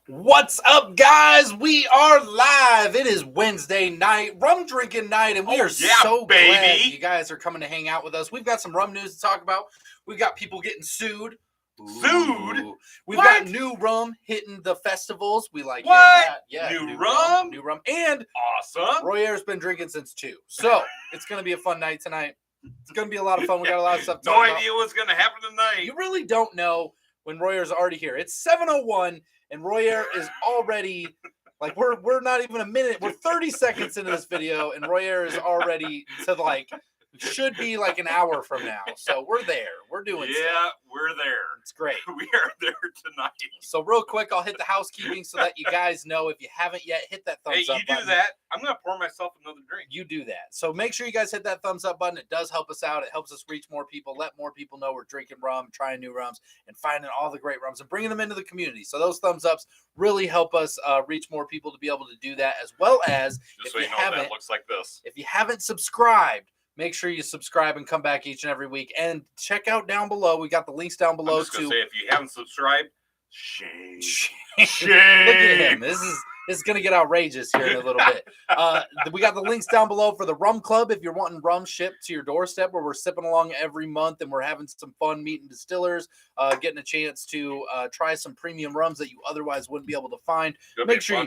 What's up, guys? We are live. It is Wednesday night, rum drinking night, and we are so glad you guys are coming to hang out with us. We've got some rum news to talk about. We've got people getting sued. Sued? We've got new rum hitting the festivals. We like what? Hearing that. Yeah, new rum? New rum. And awesome. Royer's been drinking since 2. So it's going to be a fun night tonight. It's going to be a lot of fun. We got a lot of stuff to talk about. No idea what's going to happen tonight. You really don't know when Royer's already here. It's 7:01. And Royer is already, like, we're not even a minute. We're 30 seconds into this video, and Royer is already to, like, should be like an hour from now. So we're there. We're doing stuff. We're there. It's great. We are there tonight. So real quick, I'll hit the housekeeping so that you guys know. If you haven't yet, hit that thumbs up button. You do that. I'm going to pour myself another drink. You do that. So make sure you guys hit that thumbs up button. It does help us out. It helps us reach more people, let more people know we're drinking rum, trying new rums, and finding all the great rums and bringing them into the community. So those thumbs ups really help us reach more people to be able to do that, as well as just so you know, that looks like this. If you haven't subscribed, make sure you subscribe and come back each and every week. And check out down below. We got the links down below. I'm just gonna say, if you haven't subscribed, shame. Look at him. This is going to get outrageous here in a little bit. We got the links down below for the Rum Club if you're wanting rum shipped to your doorstep, where we're sipping along every month and we're having some fun meeting distillers, getting a chance to try some premium rums that you otherwise wouldn't be able to find. Make sure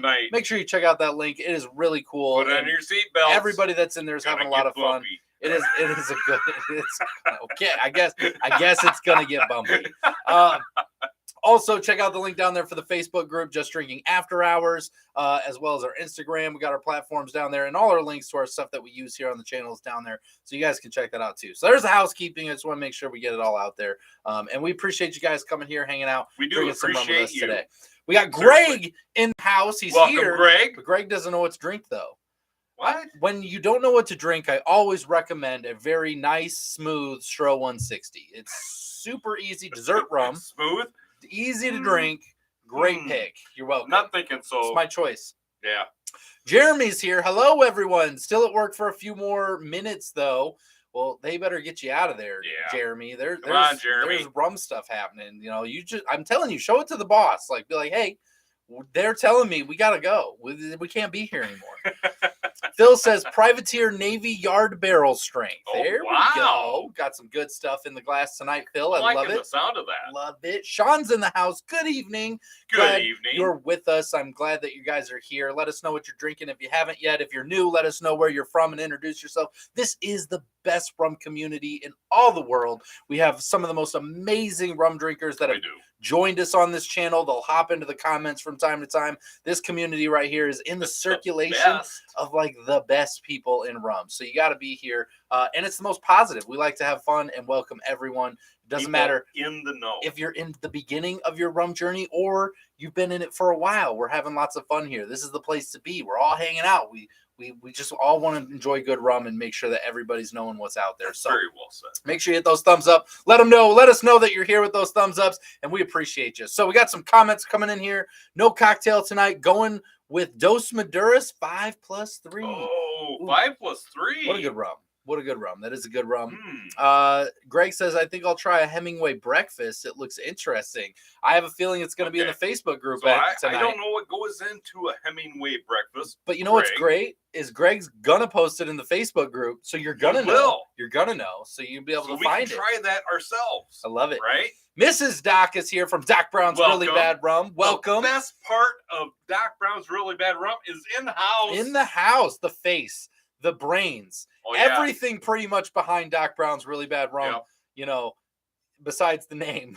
you check out that link. It is really cool. Put on your seatbelts. Everybody that's in there is having a lot of fun. It is a good. It's okay. I guess it's gonna get bumpy. Also, check out the link down there for the Facebook group, Just Drinking After Hours, as well as our Instagram. We got our platforms down there, and all our links to our stuff that we use here on the channel is down there, so you guys can check that out too. So there's the housekeeping. I just want to make sure we get it all out there, and we appreciate you guys coming here, hanging out. We do appreciate you today. We got Greg in the house. He's Welcome, here. Greg. But Greg doesn't know what to drink though. What? When you don't know what to drink, I always recommend a very nice, smooth Stro 160. It's super easy dessert rum. Smooth. Easy to drink. Great pick. You're welcome. Not thinking so. It's my choice. Yeah. Jeremy's here. Hello, everyone. Still at work for a few more minutes, though. Well, they better get you out of there, Jeremy. Come on, Jeremy. There's rum stuff happening. You know, I'm telling you, show it to the boss. Like, be like, hey, they're telling me we got to go. We can't be here anymore. Phil says Privateer Navy Yard Barrel Strength. There we go. Got some good stuff in the glass tonight, Phil. I love it. The sound of that. Love it. Sean's in the house. Good evening. Good evening. You're with us. I'm glad that you guys are here. Let us know what you're drinking. If you haven't yet, if you're new, let us know where you're from and introduce yourself. This is the best rum community in all the world. We have some of the most amazing rum drinkers that have joined us on this channel. They'll hop into the comments from time to time. This community right here is in the circulation of like the best people in rum. So you got to be here. And it's the most positive. We like to have fun and welcome everyone. It doesn't matter in the know if you're in the beginning of your rum journey or you've been in it for a while. We're having lots of fun here. This is the place to be. We're all hanging out. We just all want to enjoy good rum and make sure that everybody's knowing what's out there. So very well said. Make sure you hit those thumbs up. Let us know that you're here with those thumbs ups, and we appreciate you. So we got some comments coming in here. No cocktail tonight. Going with Dos Maduras 5+3. Oh, 5+3. What a good rum. What a good rum. That is a good rum. Greg says, I think I'll try a Hemingway breakfast. It looks interesting. I have a feeling it's going to be in the Facebook group tonight. I don't know what goes into a Hemingway breakfast. But you know what's great is Greg's going to post it in the Facebook group. So you're going to know. You're going to know. So you'll be able to find it. We can try that ourselves. I love it. Right? Mrs. Doc is here from Doc Brown's Really Bad Rum. Welcome. The best part of Doc Brown's Really Bad Rum is in the house. In the house. The face. The brains. Everything pretty much behind Doc Brown's Really Bad Rum, you know, besides the name,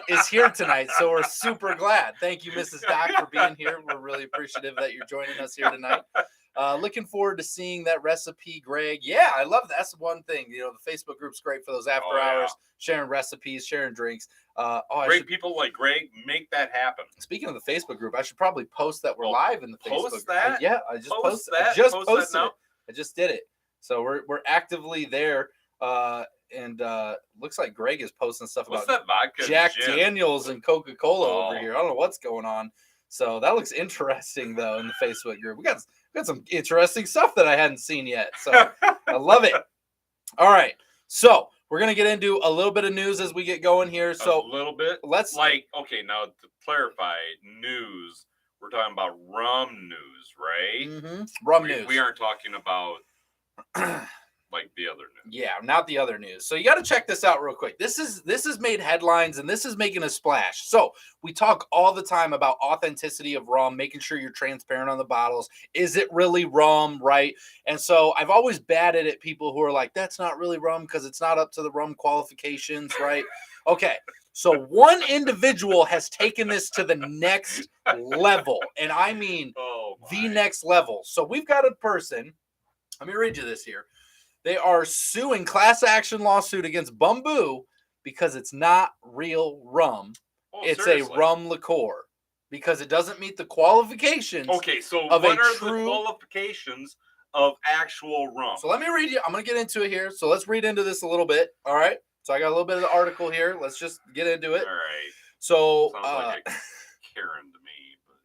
is here tonight. So we're super glad. Thank you, Mrs. Doc, for being here. We're really appreciative that you're joining us here tonight. Looking forward to seeing that recipe, Greg. Yeah, I love that. That's one thing. You know, the Facebook group's great for those after hours, sharing recipes, sharing drinks. Great people like Greg make that happen. Speaking of the Facebook group, I should probably post that we're live in the Facebook group. That? I just posted it. I just did it. So we're actively there. And looks like Greg is posting stuff about that vodka Jack Daniels and Coca-Cola over here. I don't know what's going on. So that looks interesting, though, in the Facebook group. We got some interesting stuff that I hadn't seen yet. So I love it. All right. So We're gonna get into a little bit of news as we get going here. So a little bit. let's Okay, now to clarify, news. We're talking about rum news, right? rum news. We aren't talking about like the other news. Yeah, not the other news. So you got to check this out real quick. This is made headlines and this is making a splash. So we talk all the time about authenticity of rum, making sure you're transparent on the bottles. Is it really rum, right? And so I've always batted at people who are like, that's not really rum because it's not up to the rum qualifications, right? Okay. So one individual has taken this to the next level. And I mean the next level. So we've got a person. Let me read you this here. They are suing class action lawsuit against Bumbu because it's not real rum. It's seriously a rum liqueur because it doesn't meet the qualifications. Okay, so what are the qualifications of actual rum? So let me read you. I'm going to get into it here. So let's read into this a little bit. All right. So I got a little bit of the article here. Let's just get into it. All right. So sounds like a Karen to me. But...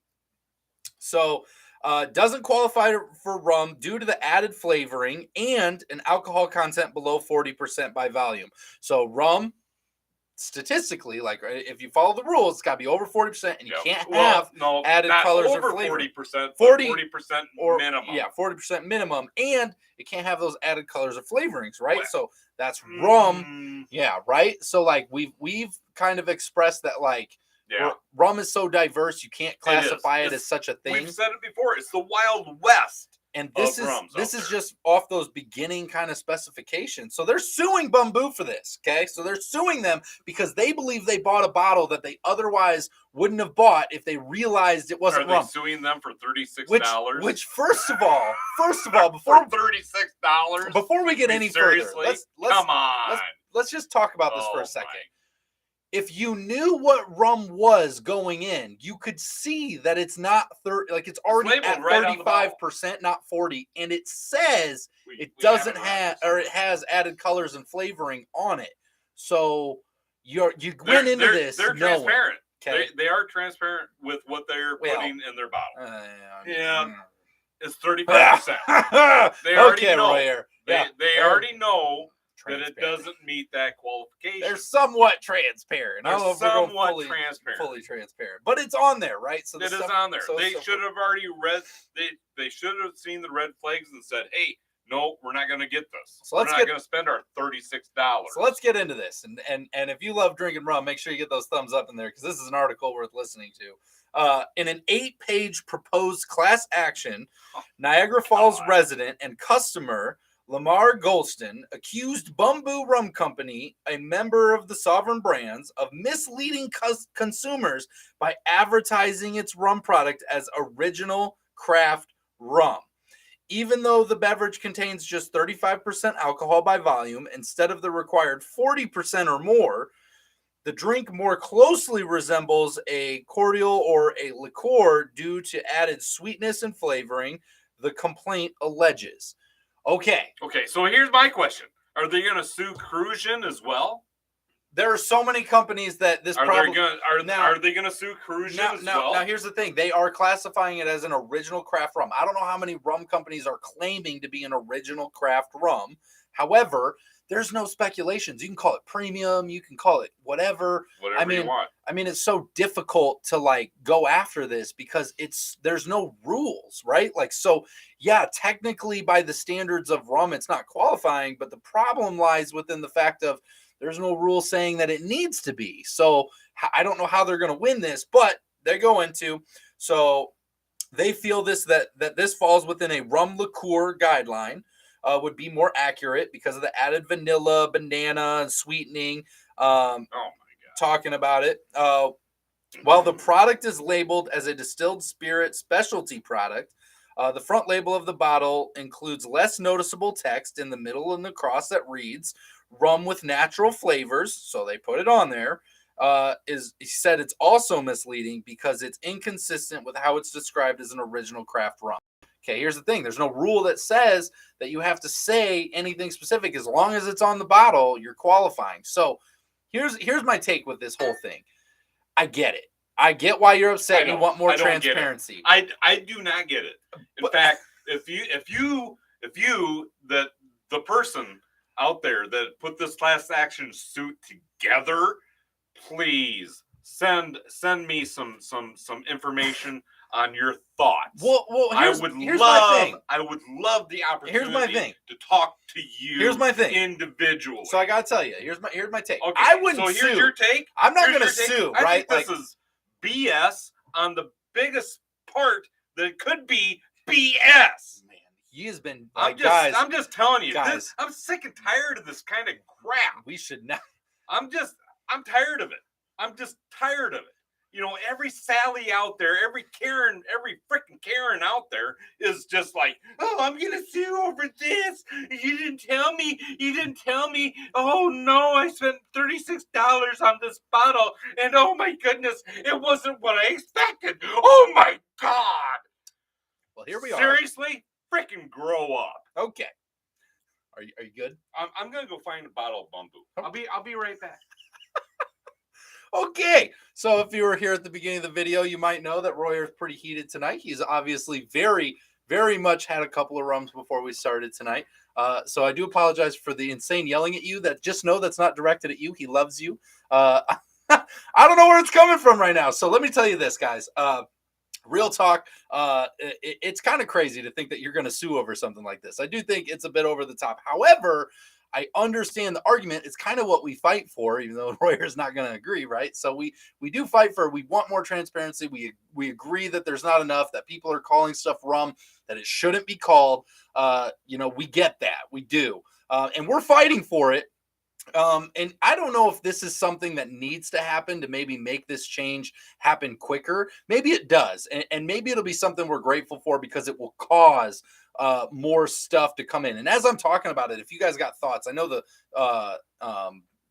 So doesn't qualify for rum due to the added flavoring and an alcohol content below 40% by volume. So rum, statistically, like if you follow the rules, it's got to be over 40%, and you can't have added colors or flavor. 40%, 40% minimum. Yeah, 40% minimum, and it can't have those added colors or flavorings, right? So that's rum. Yeah, right. So like we've kind of expressed that like. Yeah. Rum is so diverse, you can't classify it as such a thing. We've said it before. It's the Wild West. And this is just off those beginning kind of specifications. So they're suing Bumbu for this, okay? So they're suing them because they believe they bought a bottle that they otherwise wouldn't have bought if they realized it wasn't rum. Are they suing them for $36? Which first of all, before $36, before we get any further, let's come on. Let's just talk about this for a second. If you knew what rum was going in, you could see that it's not it's already at 35%, not 40%, and it says it doesn't have or it has added colors and flavoring on it. So you went into this. They're transparent. Okay? They are transparent with what they're putting in their bottle. It's 35%. They already know. They already know. That it doesn't meet that qualification. They're somewhat transparent. I don't know if somewhat fully transparent, but it's on there, right? So it is on there. They should have already read. They should have seen the red flags and said, "Hey, no, we're not going to get this. So we're not going to spend our $36." So let's get into this. And if you love drinking rum, make sure you get those thumbs up in there because this is an article worth listening to. In an 8-page proposed class action, Niagara Falls resident and customer Lamar Golston accused Bumbu Rum Company, a member of the Sovereign Brands, of misleading consumers by advertising its rum product as original craft rum. Even though the beverage contains just 35% alcohol by volume instead of the required 40% or more, the drink more closely resembles a cordial or a liqueur due to added sweetness and flavoring, the complaint alleges. Okay, so here's my question. Are they going to sue Cruisin as well? There are so many companies that this are they going to sue Cruisin as well? Now, here's the thing. They are classifying it as an original craft rum. I don't know how many rum companies are claiming to be an original craft rum. However, there's no speculations. You can call it premium. You can call it whatever. Whatever you want. I mean, it's so difficult to go after this because there's no rules, right? So yeah, technically by the standards of rum, it's not qualifying, but the problem lies within the fact of there's no rule saying that it needs to be. So I don't know how they're going to win this, but they're going to. So they feel that this falls within a rum liqueur guideline. Would be more accurate because of the added vanilla, banana, and sweetening. Oh my God. Talking about it. While the product is labeled as a distilled spirit specialty product, the front label of the bottle includes less noticeable text in the middle and the cross that reads rum with natural flavors. So they put it on there. He said it's also misleading because it's inconsistent with how it's described as an original craft rum. Okay, here's the thing. There's no rule that says that you have to say anything specific. As long as it's on the bottle, you're qualifying. So here's my take with this whole thing. I get it. I get why you're upset and you want more transparency. I do not get it. In fact, if you the person out there that put this class action suit together, please send me some information on your thoughts. Well, here's I would love the opportunity to talk to you. Here's my thing. Individually. So I gotta tell you, here's my take. Okay, I wouldn't sue. So here's your take. I'm not gonna sue, right? I think this is BS on the biggest part that could be BS. Man, he has been. I'm just telling you, I'm sick and tired of this kind of crap. We should not. I'm tired of it. I'm just tired of it. You know, every Sally out there, every freaking Karen out there is just like, oh, I'm going to sue over this. You didn't tell me. Oh, no, I spent $36 on this bottle. And oh, my goodness, it wasn't what I expected. Oh, my God. Well, here we are. Seriously? Freaking grow up. Okay. Are you good? I'm going to go find a bottle of Bumbu. I'll be right back. Okay, so if you were here at the beginning of the video, you might know that Royer's pretty heated tonight. He's obviously very, very much had a couple of rums before we started tonight. So I do apologize for the insane yelling at you. That just know that's not directed at you. He loves you. I don't know where it's coming from right now. So let me tell you this, guys. Real talk, it's kind of crazy to think that you're going to sue over something like this. I do think it's a bit over the top. However, I understand the argument. It's kind of what we fight for, even though Royer's not going to agree, right? So we do fight for, we want more transparency. We agree that there's not enough, that people are calling stuff rum, that it shouldn't be called. We get that. We do. And we're fighting for it. And I don't know if this is something that needs to happen to maybe make this change happen quicker. Maybe it does. And maybe it'll be something we're grateful for because it will cause more stuff to come in. And as I'm talking about it, if you guys got thoughts, I know the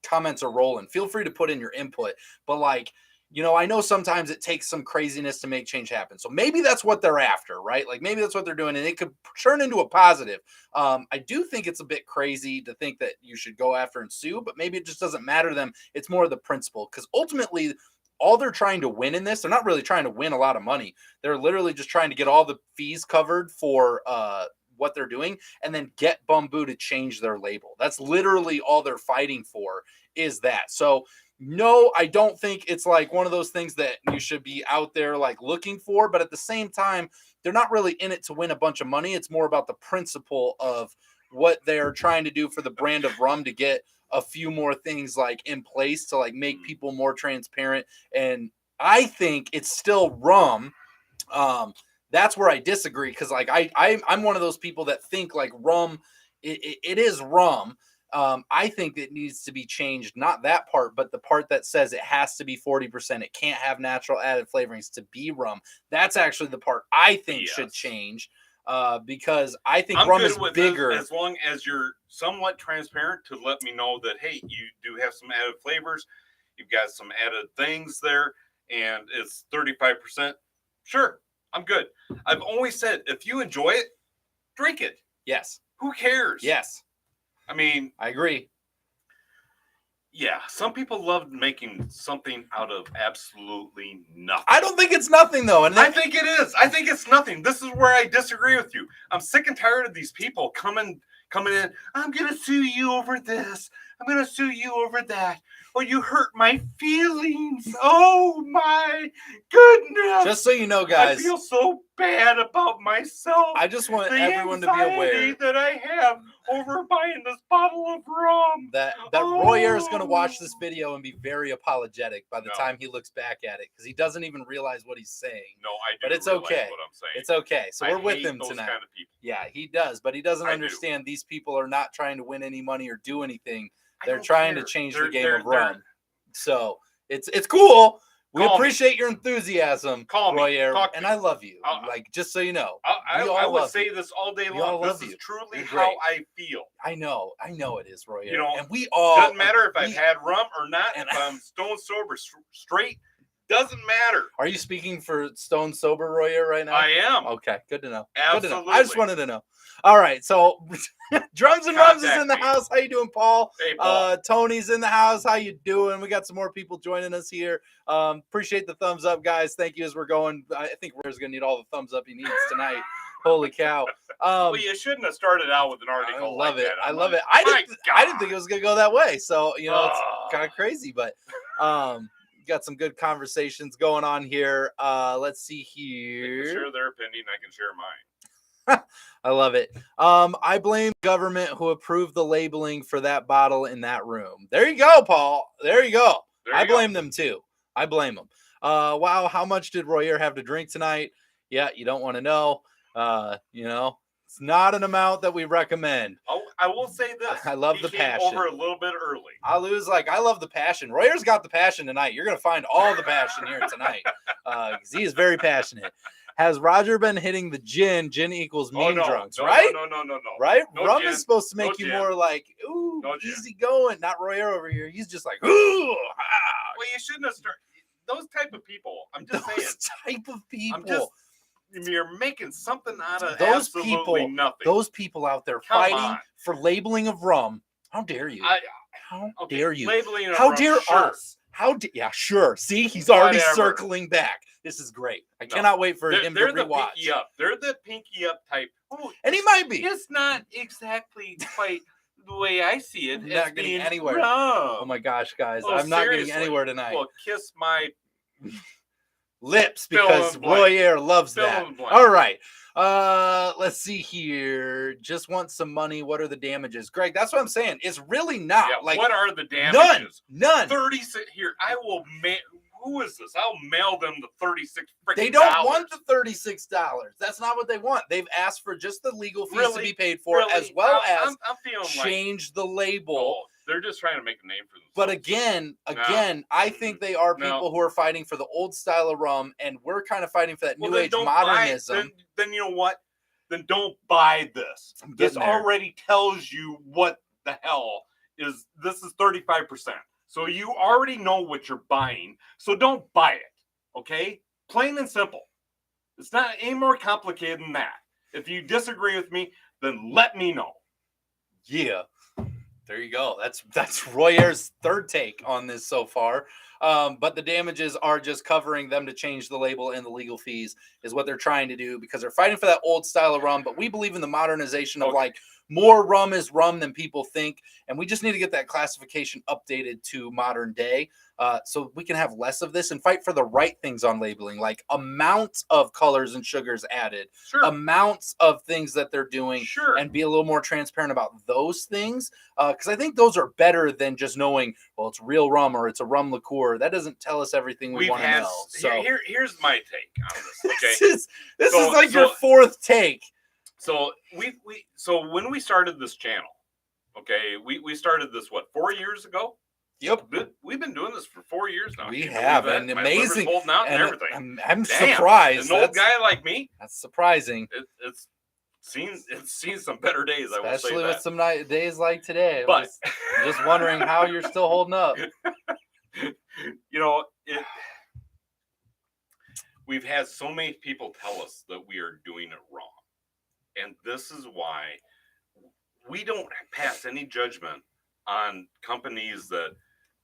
comments are rolling. Feel free to put in your input. But I know sometimes it takes some craziness to make change happen. So maybe that's what they're after, right? Like maybe that's what they're doing, and it could turn into a positive. I do think it's a bit crazy to think that you should go after and sue, but maybe it just doesn't matter to them. It's more the principle, because ultimately all they're trying to win in this, they're not really trying to win a lot of money. They're literally just trying to get all the fees covered for what they're doing and then get Bumbu to change their label. That's literally all they're fighting for, is that. So no, I don't think it's like one of those things that you should be out there like looking for, but at the same time, they're not really in it to win a bunch of money. It's more about the principle of what they're trying to do for the brand of rum, to get a few more things like in place to like make people more transparent. And I think it's still rum. That's where I disagree, because like I'm one of those people that think like rum, it is rum. I think it needs to be changed, not that part, but the part that says it has to be 40%. It can't have natural added flavorings to be rum. That's actually the part I think should change, because I think rum is bigger. As long as you're somewhat transparent to let me know that, hey, you do have some added flavors, you've got some added things there, and it's 35%. Sure, I'm good. I've always said, if you enjoy it, drink it. Yes. Who cares? Yes. I mean, I agree. Yeah, some people love making something out of absolutely nothing. I don't think it's nothing, though. And I think it is. I think it's nothing. This is where I disagree with you. I'm sick and tired of these people coming in. I'm going to sue you over this. I'm going to sue you over that. Oh, you hurt my feelings. Oh, my goodness. Just so you know, guys. I feel so bad about myself. I just want everyone to be aware that I have over buying this bottle of rum. That Royer is going to watch this video and be very apologetic by the time he looks back at it, because he doesn't even realize what he's saying. No, I do. But it's okay. What I'm saying. It's okay. So we're with him tonight. Kind of people. Yeah, he does, but he doesn't understand these people are not trying to win any money or do anything. They're trying to change the game of rum. So it's cool. We appreciate your enthusiasm, Royer, and I love you. Just so you know, I would say this all day long. This is truly how I feel. I know it is, Royer. You know, and we all doesn't matter if I've had rum or not. If I'm stone sober, straight, Doesn't matter. Are you speaking for Stone Sober Royer right now? I am. Okay, good to know. Absolutely. Good to know. I just wanted to know. All right, so Drums and Rums is in the house. How you doing, Paul? Hey, Paul. Tony's in the house. How you doing? We got some more people joining us here. Appreciate the thumbs up, guys. Thank you as we're going. I think Royer's going to need all the thumbs up he needs tonight. Holy cow. Well, you shouldn't have started out with an article. I love like it. That. I love it. I didn't think it was going to go that way. So, it's kind of crazy, but got some good conversations going on here. Let's see here. They can share their opinion. I can share mine. I love it. I blame the government who approved the labeling for that bottle in that room. There you go, Paul. There you go. I blame them too. I blame them. Wow, how much did Royer have to drink tonight? Yeah, you don't want to know. It's not an amount that we recommend. Oh, I will say this. I love the passion. Over a little bit early. I love the passion. Royer's got the passion tonight. You're going to find all the passion here tonight. Because he is very passionate. Has Roger been hitting the gin? Gin equals mean drunks, right? No. Right? No Rum gin, is supposed to make you more like, ooh, easy going. Not Royer over here. He's just like, ooh. Well, you shouldn't have started. Those type of people. I'm just saying. Those type of people. You're making something out of those absolutely people, nothing. Those people out there fighting for labeling of rum. How dare you? How dare you? Labeling of How rum, dare us? Yeah, sure. See, he's already circling back. This is great. I cannot wait for him to rewatch. They're the pinky up. They're the pinky up type. Oh, and he might be. It's not exactly quite the way I see it. Not getting anywhere. Rum. Oh my gosh, guys. I'm not getting anywhere tonight. Well, kiss my lips because Royer loves that. All right. Let's see here. Just want some money. What are the damages? Greg, that's what I'm saying. It's really not. Yeah, what are the damages? None. 36 here. I will who is this? I'll mail them the 36 freaking They don't want the $36. That's not what they want. They've asked for just the legal fees to be paid for, as well as change the label. They're just trying to make a name for themselves. But again, I think they are people who are fighting for the old style of rum, and we're kind of fighting for that new age modernism. Then you know what? Then don't buy this. This already tells you what the hell is. This is 35%. So you already know what you're buying. So don't buy it. Okay? Plain and simple. It's not any more complicated than that. If you disagree with me, then let me know. Yeah. There you go. That's Royer's third take on this so far. But the damages are just covering them to change the label, and the legal fees is what they're trying to do because they're fighting for that old style of rum. But we believe in the modernization of more rum is rum than people think. And we just need to get that classification updated to modern day so we can have less of this and fight for the right things on labeling, like amounts of colors and sugars added, amounts of things that they're doing, and be a little more transparent about those things. Because I think those are better than just knowing, well, it's real rum or it's a rum liqueur. That doesn't tell us everything we want to know. So here's my take on this. Okay, this is like your fourth take. So so when we started this channel, okay, we started this 4 years ago? Yep, we've been doing this for 4 years now. We have, and amazing. Holding out and everything. I'm surprised. An old guy like me. That's surprising. It's seen some better days. I will say that. Especially with some days like today. I'm just wondering how you're still holding up. We've had so many people tell us that we are doing it wrong. And this is why we don't pass any judgment on companies that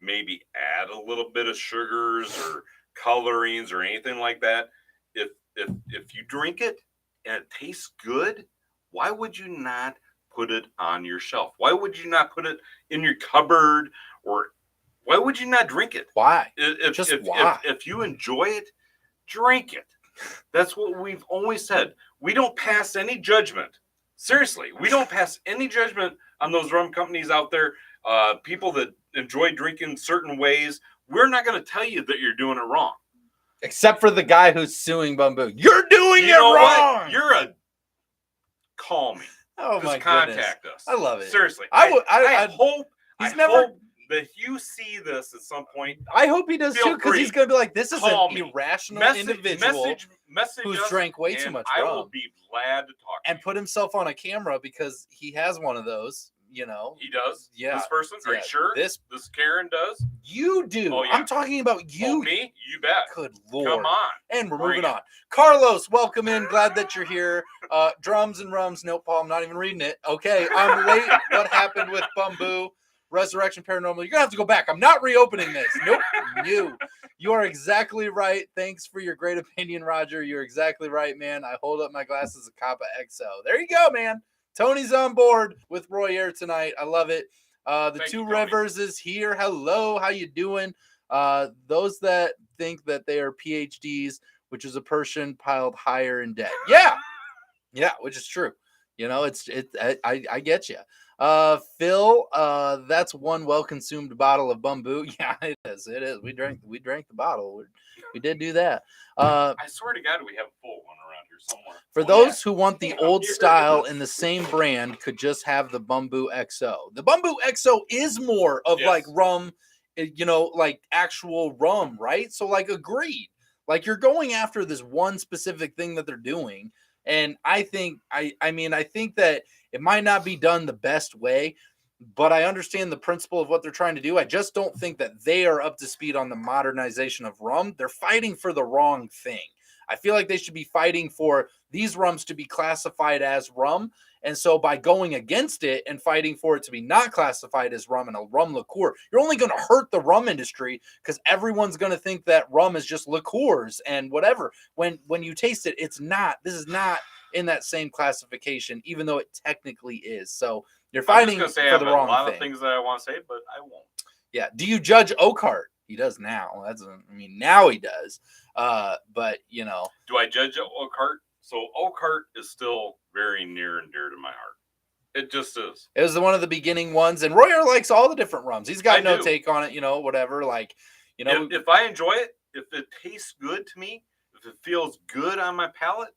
maybe add a little bit of sugars or colorings or anything like that. If you drink it and it tastes good, why would you not put it on your shelf? Why would you not put it in your cupboard? Or why would you not drink it? Why? If you enjoy it, drink it. That's what we've always said. We don't pass any judgment. Seriously, we don't pass any judgment on those rum companies out there. People that enjoy drinking certain ways. We're not going to tell you that you're doing it wrong. Except for the guy who's suing Bumbu. You're doing it wrong. What? Call me. Oh my goodness. Contact us. I love it. Seriously. I hope that you see this at some point. I hope he does too, because he's going to be like, this is an irrational individual who's drank way too much rum. I will be glad to talk to and put himself on a camera because he has one of those. you know. He does? Yeah. This person? Are you sure? This Karen does? You do. Oh, yeah. I'm talking about you. Oh, me? You bet. Good Lord. Come on. And we're moving on. Carlos, welcome in. Glad that you're here. Drums and Rums. Nope, Paul, I'm not even reading it. Okay, I'm late. What happened with Bumbu? Resurrection Paranormal. You're going to have to go back. I'm not reopening this. Nope. You are exactly right. Thanks for your great opinion, Roger. You're exactly right, man. I hold up my glasses of Kappa XO. There you go, man. Tony's on board with Roy Air tonight. I love it. The Two Rivers is here. Hello. How you doing? Those that think that they are PhDs, which is a person piled higher in debt. Yeah. Yeah, which is true. You know, I get you. Phil, that's one well-consumed bottle of Bumbu. Yeah, it is. It is. We drank the bottle. We did do that. I swear to God, we have a full one around here somewhere. For those who want the old style and the same brand, could just have the Bumbu XO. The Bumbu XO is more of like rum, you know, like actual rum, right? So like agreed. Like you're going after this one specific thing that they're doing. And I think, I mean, I think that it might not be done the best way, but I understand the principle of what they're trying to do. I just don't think that they are up to speed on the modernization of rum. They're fighting for the wrong thing. I feel like they should be fighting for these rums to be classified as rum. And so by going against it and fighting for it to be not classified as rum and a rum liqueur, you're only going to hurt the rum industry because everyone's going to think that rum is just liqueurs and whatever. When you taste it, it's not. This is not in that same classification, even though it technically is. So you're fighting for the wrong thing. I have a lot of things that I want to say, but I won't. Yeah. Do you judge Oakhart? He does now. Now he does. But you know. Do I judge Oakhart? So Oakhart is still very near and dear to my heart. It just is. It was one of the beginning ones, and Royer likes all the different rums. He's got no take on it, you know, whatever. Like, you know, if I enjoy it, if it tastes good to me, if it feels good on my palate,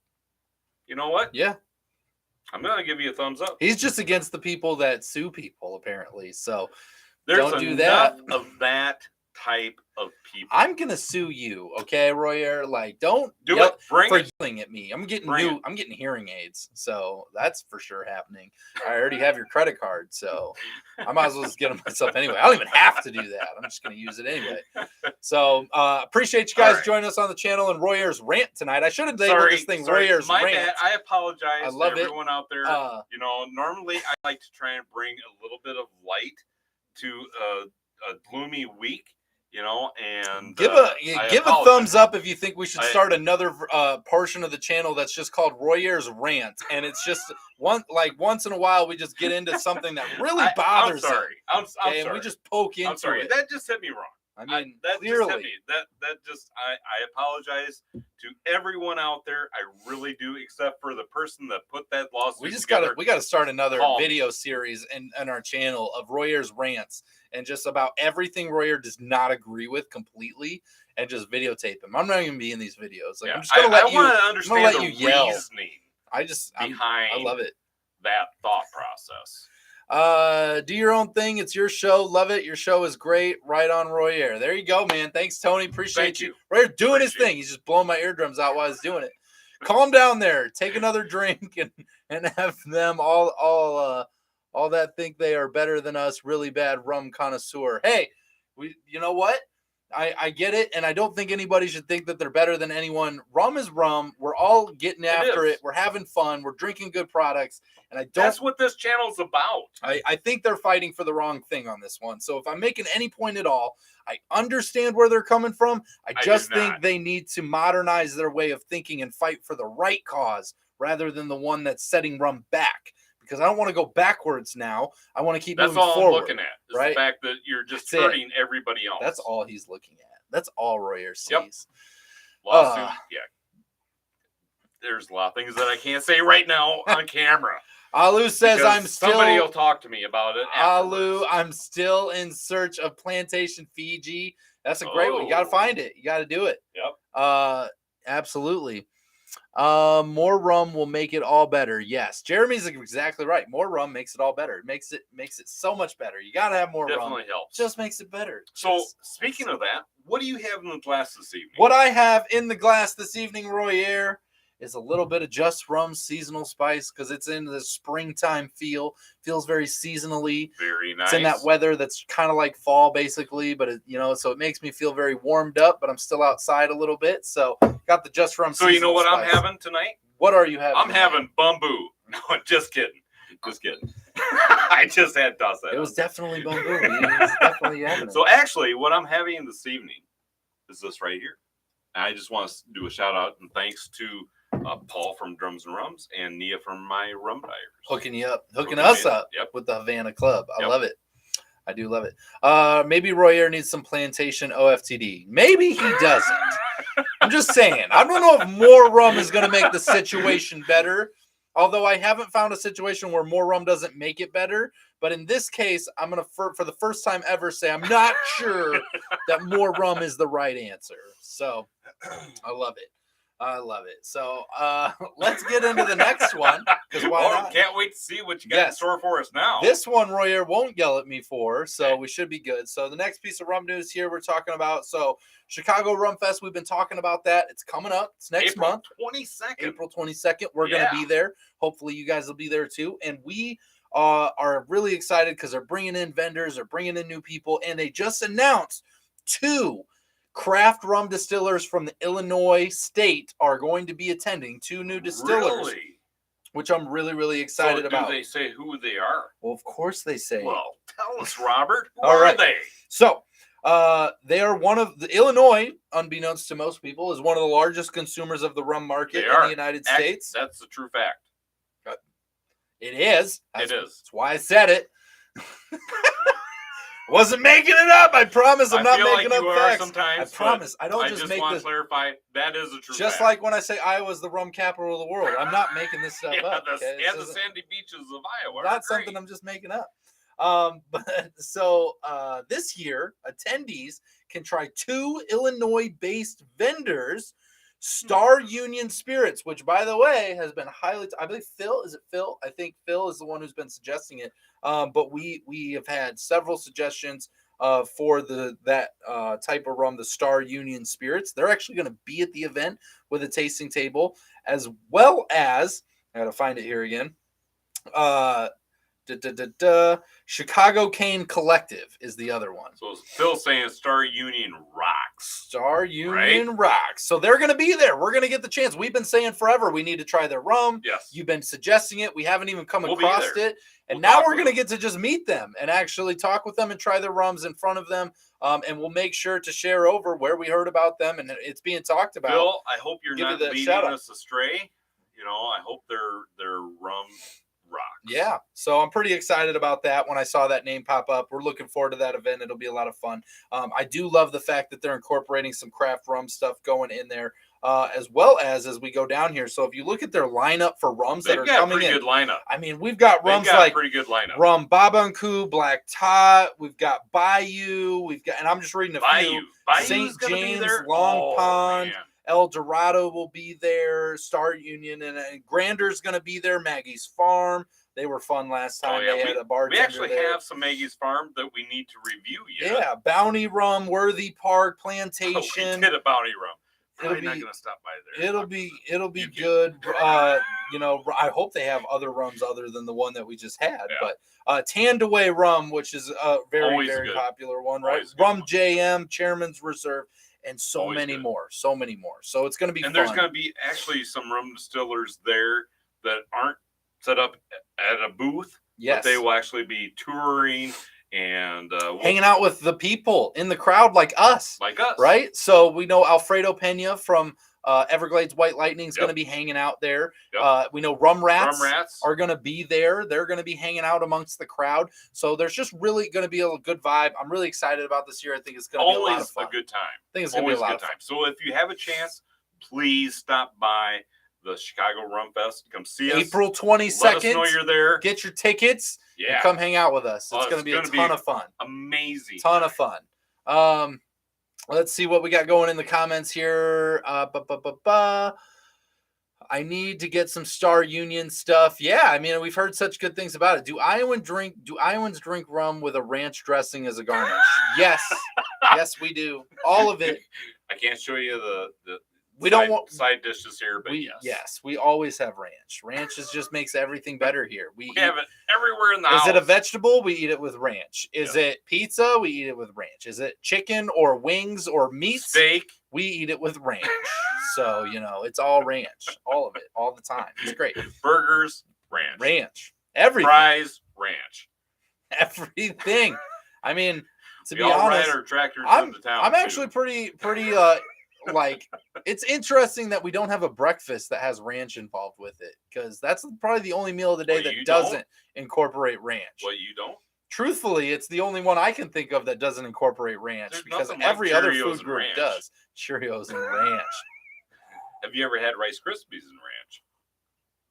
you know what? Yeah. I'm gonna give you a thumbs up. He's just against the people that sue people, apparently. So don't do that. Of that type of people. I'm gonna sue you, okay, Royer? Like, don't do it. Bring for yelling at me. I'm getting hearing aids, so that's for sure happening. I already have your credit card, so I might as well just get them myself anyway. I don't even have to do that. I'm just gonna use it anyway. So appreciate you guys joining us on the channel and Royer's rant tonight. I should have labeled this thing Royer's rant. Bad. I apologize I love to everyone out there. You know, normally I like to try and bring a little bit of light to a gloomy week. You know, and give a thumbs up if you think we should start another portion of the channel that's just called Royer's Rant, and it's just once in a while we just get into something that really bothers I'm sorry. I'm sorry. And we just poke into it. That just hit me wrong. I mean, that clearly. just hit me. I apologize to everyone out there. I really do, except for the person that put that lawsuit. We gotta start another video series in our channel of Royer's rants and just about everything Royer does not agree with completely, and just videotape him. I'm not even be in these videos. Like, I'm just gonna let you. I understand the yell. Reasoning. I love it. That thought process. Do your own thing. It's your show. Love it. Your show is great. Right on, Royer. There you go, man. Thanks, Tony. Appreciate you. Royer doing his thing. He's just blowing my eardrums out while he's doing it. Calm down there. Take another drink and have them all that think they are better than us. Really bad rum connoisseur. Hey, you know what? I get it, and I don't think anybody should think that they're better than anyone. Rum is rum. We're all getting after it. We're having fun. We're drinking good products, and that's what this channel's about. I think they're fighting for the wrong thing on this one. So if I'm making any point at all, I understand where they're coming from. I just think they need to modernize their way of thinking and fight for the right cause rather than the one that's setting rum back. Because I don't want to go backwards now. I want to keep moving forward. That's all I'm looking at. Is the fact that you're just hurting everybody else. That's all he's looking at. That's all Royer sees. Yep. Lawsuit, There's a lot of things that I can't say right now on camera. Alu says somebody will talk to me about it afterwards. Alu, I'm still in search of Plantation Fiji. That's a great one. You got to find it. You got to do it. Yep. Absolutely. More rum will make it all better. Yes, Jeremy's exactly right. More rum makes it all better. It makes it so much better. You gotta have more rum. Definitely helps. Just makes it better. So speaking of that, what do you have in the glass this evening? What I have in the glass this evening, Royer, is a little bit of Just Rum seasonal spice because it's in the springtime feels very seasonally. Very nice. It's in that weather that's kind of like fall basically, but so it makes me feel very warmed up, but I'm still outside a little bit. So got the Just Rum. So you know what spice. I'm having tonight? What are you having? I'm having Bumbu. No, just kidding. Just kidding. I just had to toss that. It was definitely Bumbu. It was definitely happening. So actually, what I'm having this evening is this right here. And I just want to do a shout out and thanks to Paul from Drums and Rums and Nia from My Rum Tires. Hooking us up with the Havana Club. I love it. I do love it. Maybe Royer needs some plantation OFTD. Maybe he doesn't. I'm just saying. I don't know if more rum is going to make the situation better. Although I haven't found a situation where more rum doesn't make it better. But in this case, I'm going to, for the first time ever, say I'm not sure that more rum is the right answer. So I love it. I love it. So let's get into the next one. Because why not? Can't wait to see what you got in store for us now. This one Royer won't yell at me for, so we should be good. So the next piece of rum news here we're talking about. So Chicago Rum Fest, we've been talking about that. It's coming up. It's next month. April 22nd. We're going to be there. Hopefully you guys will be there too. And we are really excited because they're bringing in vendors, they're bringing in new people, and they just announced 2 craft rum distillers from the Illinois state are going to be attending. 2 new distillers, which I'm really, really excited about. Do they say who they are? Well, of course they say. Well, tell us, Robert. Who are they? So they are one of the Illinois, unbeknownst to most people, is one of the largest consumers of the rum market in the United States. That's a true fact. It is. It is. That's why I said it. Wasn't making it up. I promise I'm not making up facts. Sometimes, I promise. I don't just make this. Clarify that is a true just fact. Like when I say Iowa's the rum capital of the world. I'm not making this stuff up. The sandy beaches of Iowa. Not something I'm just making up. This year, attendees can try 2 Illinois-based vendors, Star Union Spirits, which, by the way, has been highly. I believe Phil. Is it Phil? I think Phil is the one who's been suggesting it. But we have had several suggestions for that type of rum, the Star Union Spirits. They're actually going to be at the event with a tasting table, as well as I got to find it here again. Chicago Cane Collective is the other one. So Phil's saying Star Union rocks. Star Union rocks. So they're going to be there. We're going to get the chance. We've been saying forever we need to try their rum. Yes. You've been suggesting it. We haven't even come across it. And now we're going to get to just meet them and actually talk with them and try their rums in front of them. And we'll make sure to share over where we heard about them and it's being talked about. Phil, I hope you're not leading us astray. I hope their rum rocks. Yeah, so I'm pretty excited about that. When I saw that name pop up, we're looking forward to that event. It'll be a lot of fun. I do love the fact that they're incorporating some craft rum stuff going in there, as well as we go down here. So if you look at their lineup for rums that are coming in, pretty good lineup. I mean, we've got rums like pretty good lineup. Rum Babanku, Black Tot. We've got Bayou. And I'm just reading a few. St. James, Long Pond. Man. El Dorado will be there, Star Union, and Grander's going to be there, Maggie's Farm. They were fun last time. They had a bartender. We actually have some Maggie's Farm that we need to review yet. Yeah, Bounty Rum, Worthy Park, Plantation. We did a Bounty Rum. Probably not going to stop by there. It'll be good. I hope they have other rums other than the one that we just had. Yeah. But Tandaway Rum, which is a very, very popular one, right? Rum JM, Chairman's Reserve. And so many more. So it's going to be fun. And there's going to be actually some rum distillers there that aren't set up at a booth. Yes. But they will actually be touring and hanging out with the people in the crowd like us. Right? So we know Alfredo Pena from Everglades White Lightning is going to be hanging out there. Yep. We know Rum Rats are going to be there. They're going to be hanging out amongst the crowd. So there's just really going to be a good vibe. I'm really excited about this year. I think it's going to be a lot of fun. Always a good time. I think it's going to be a lot of fun. So if you have a chance, please stop by the Chicago Rum Fest. Come see us. April 22nd. Let us know you're there. Get your tickets. Yeah. And come hang out with us. It's going to be a ton of fun. Amazing. Ton of fun. Let's see what we got going in the comments here. I need to get some Star Union stuff. Yeah, I mean, we've heard such good things about it. Do Iowans drink rum with a ranch dressing as a garnish? Yes. Yes, we do. All of it. I can't show you We don't want side dishes here, but yes, we always have ranch. Ranch just makes everything better here. We have it everywhere in the house. Is it a vegetable? We eat it with ranch. Is it pizza? We eat it with ranch. Is it chicken or wings or meat? Steak? We eat it with ranch. So, it's all ranch. All of it. All the time. It's great. Burgers, ranch. Ranch. Everything. Fries, ranch. Everything. I mean, to be honest, ride our tractors into town I'm actually pretty like, it's interesting that we don't have a breakfast that has ranch involved with it, because that's probably the only meal of the day that doesn't incorporate ranch. What, you don't? Truthfully, it's the only one I can think of that doesn't incorporate ranch, because every other food group does. Cheerios and ranch. Have you ever had Rice Krispies and ranch?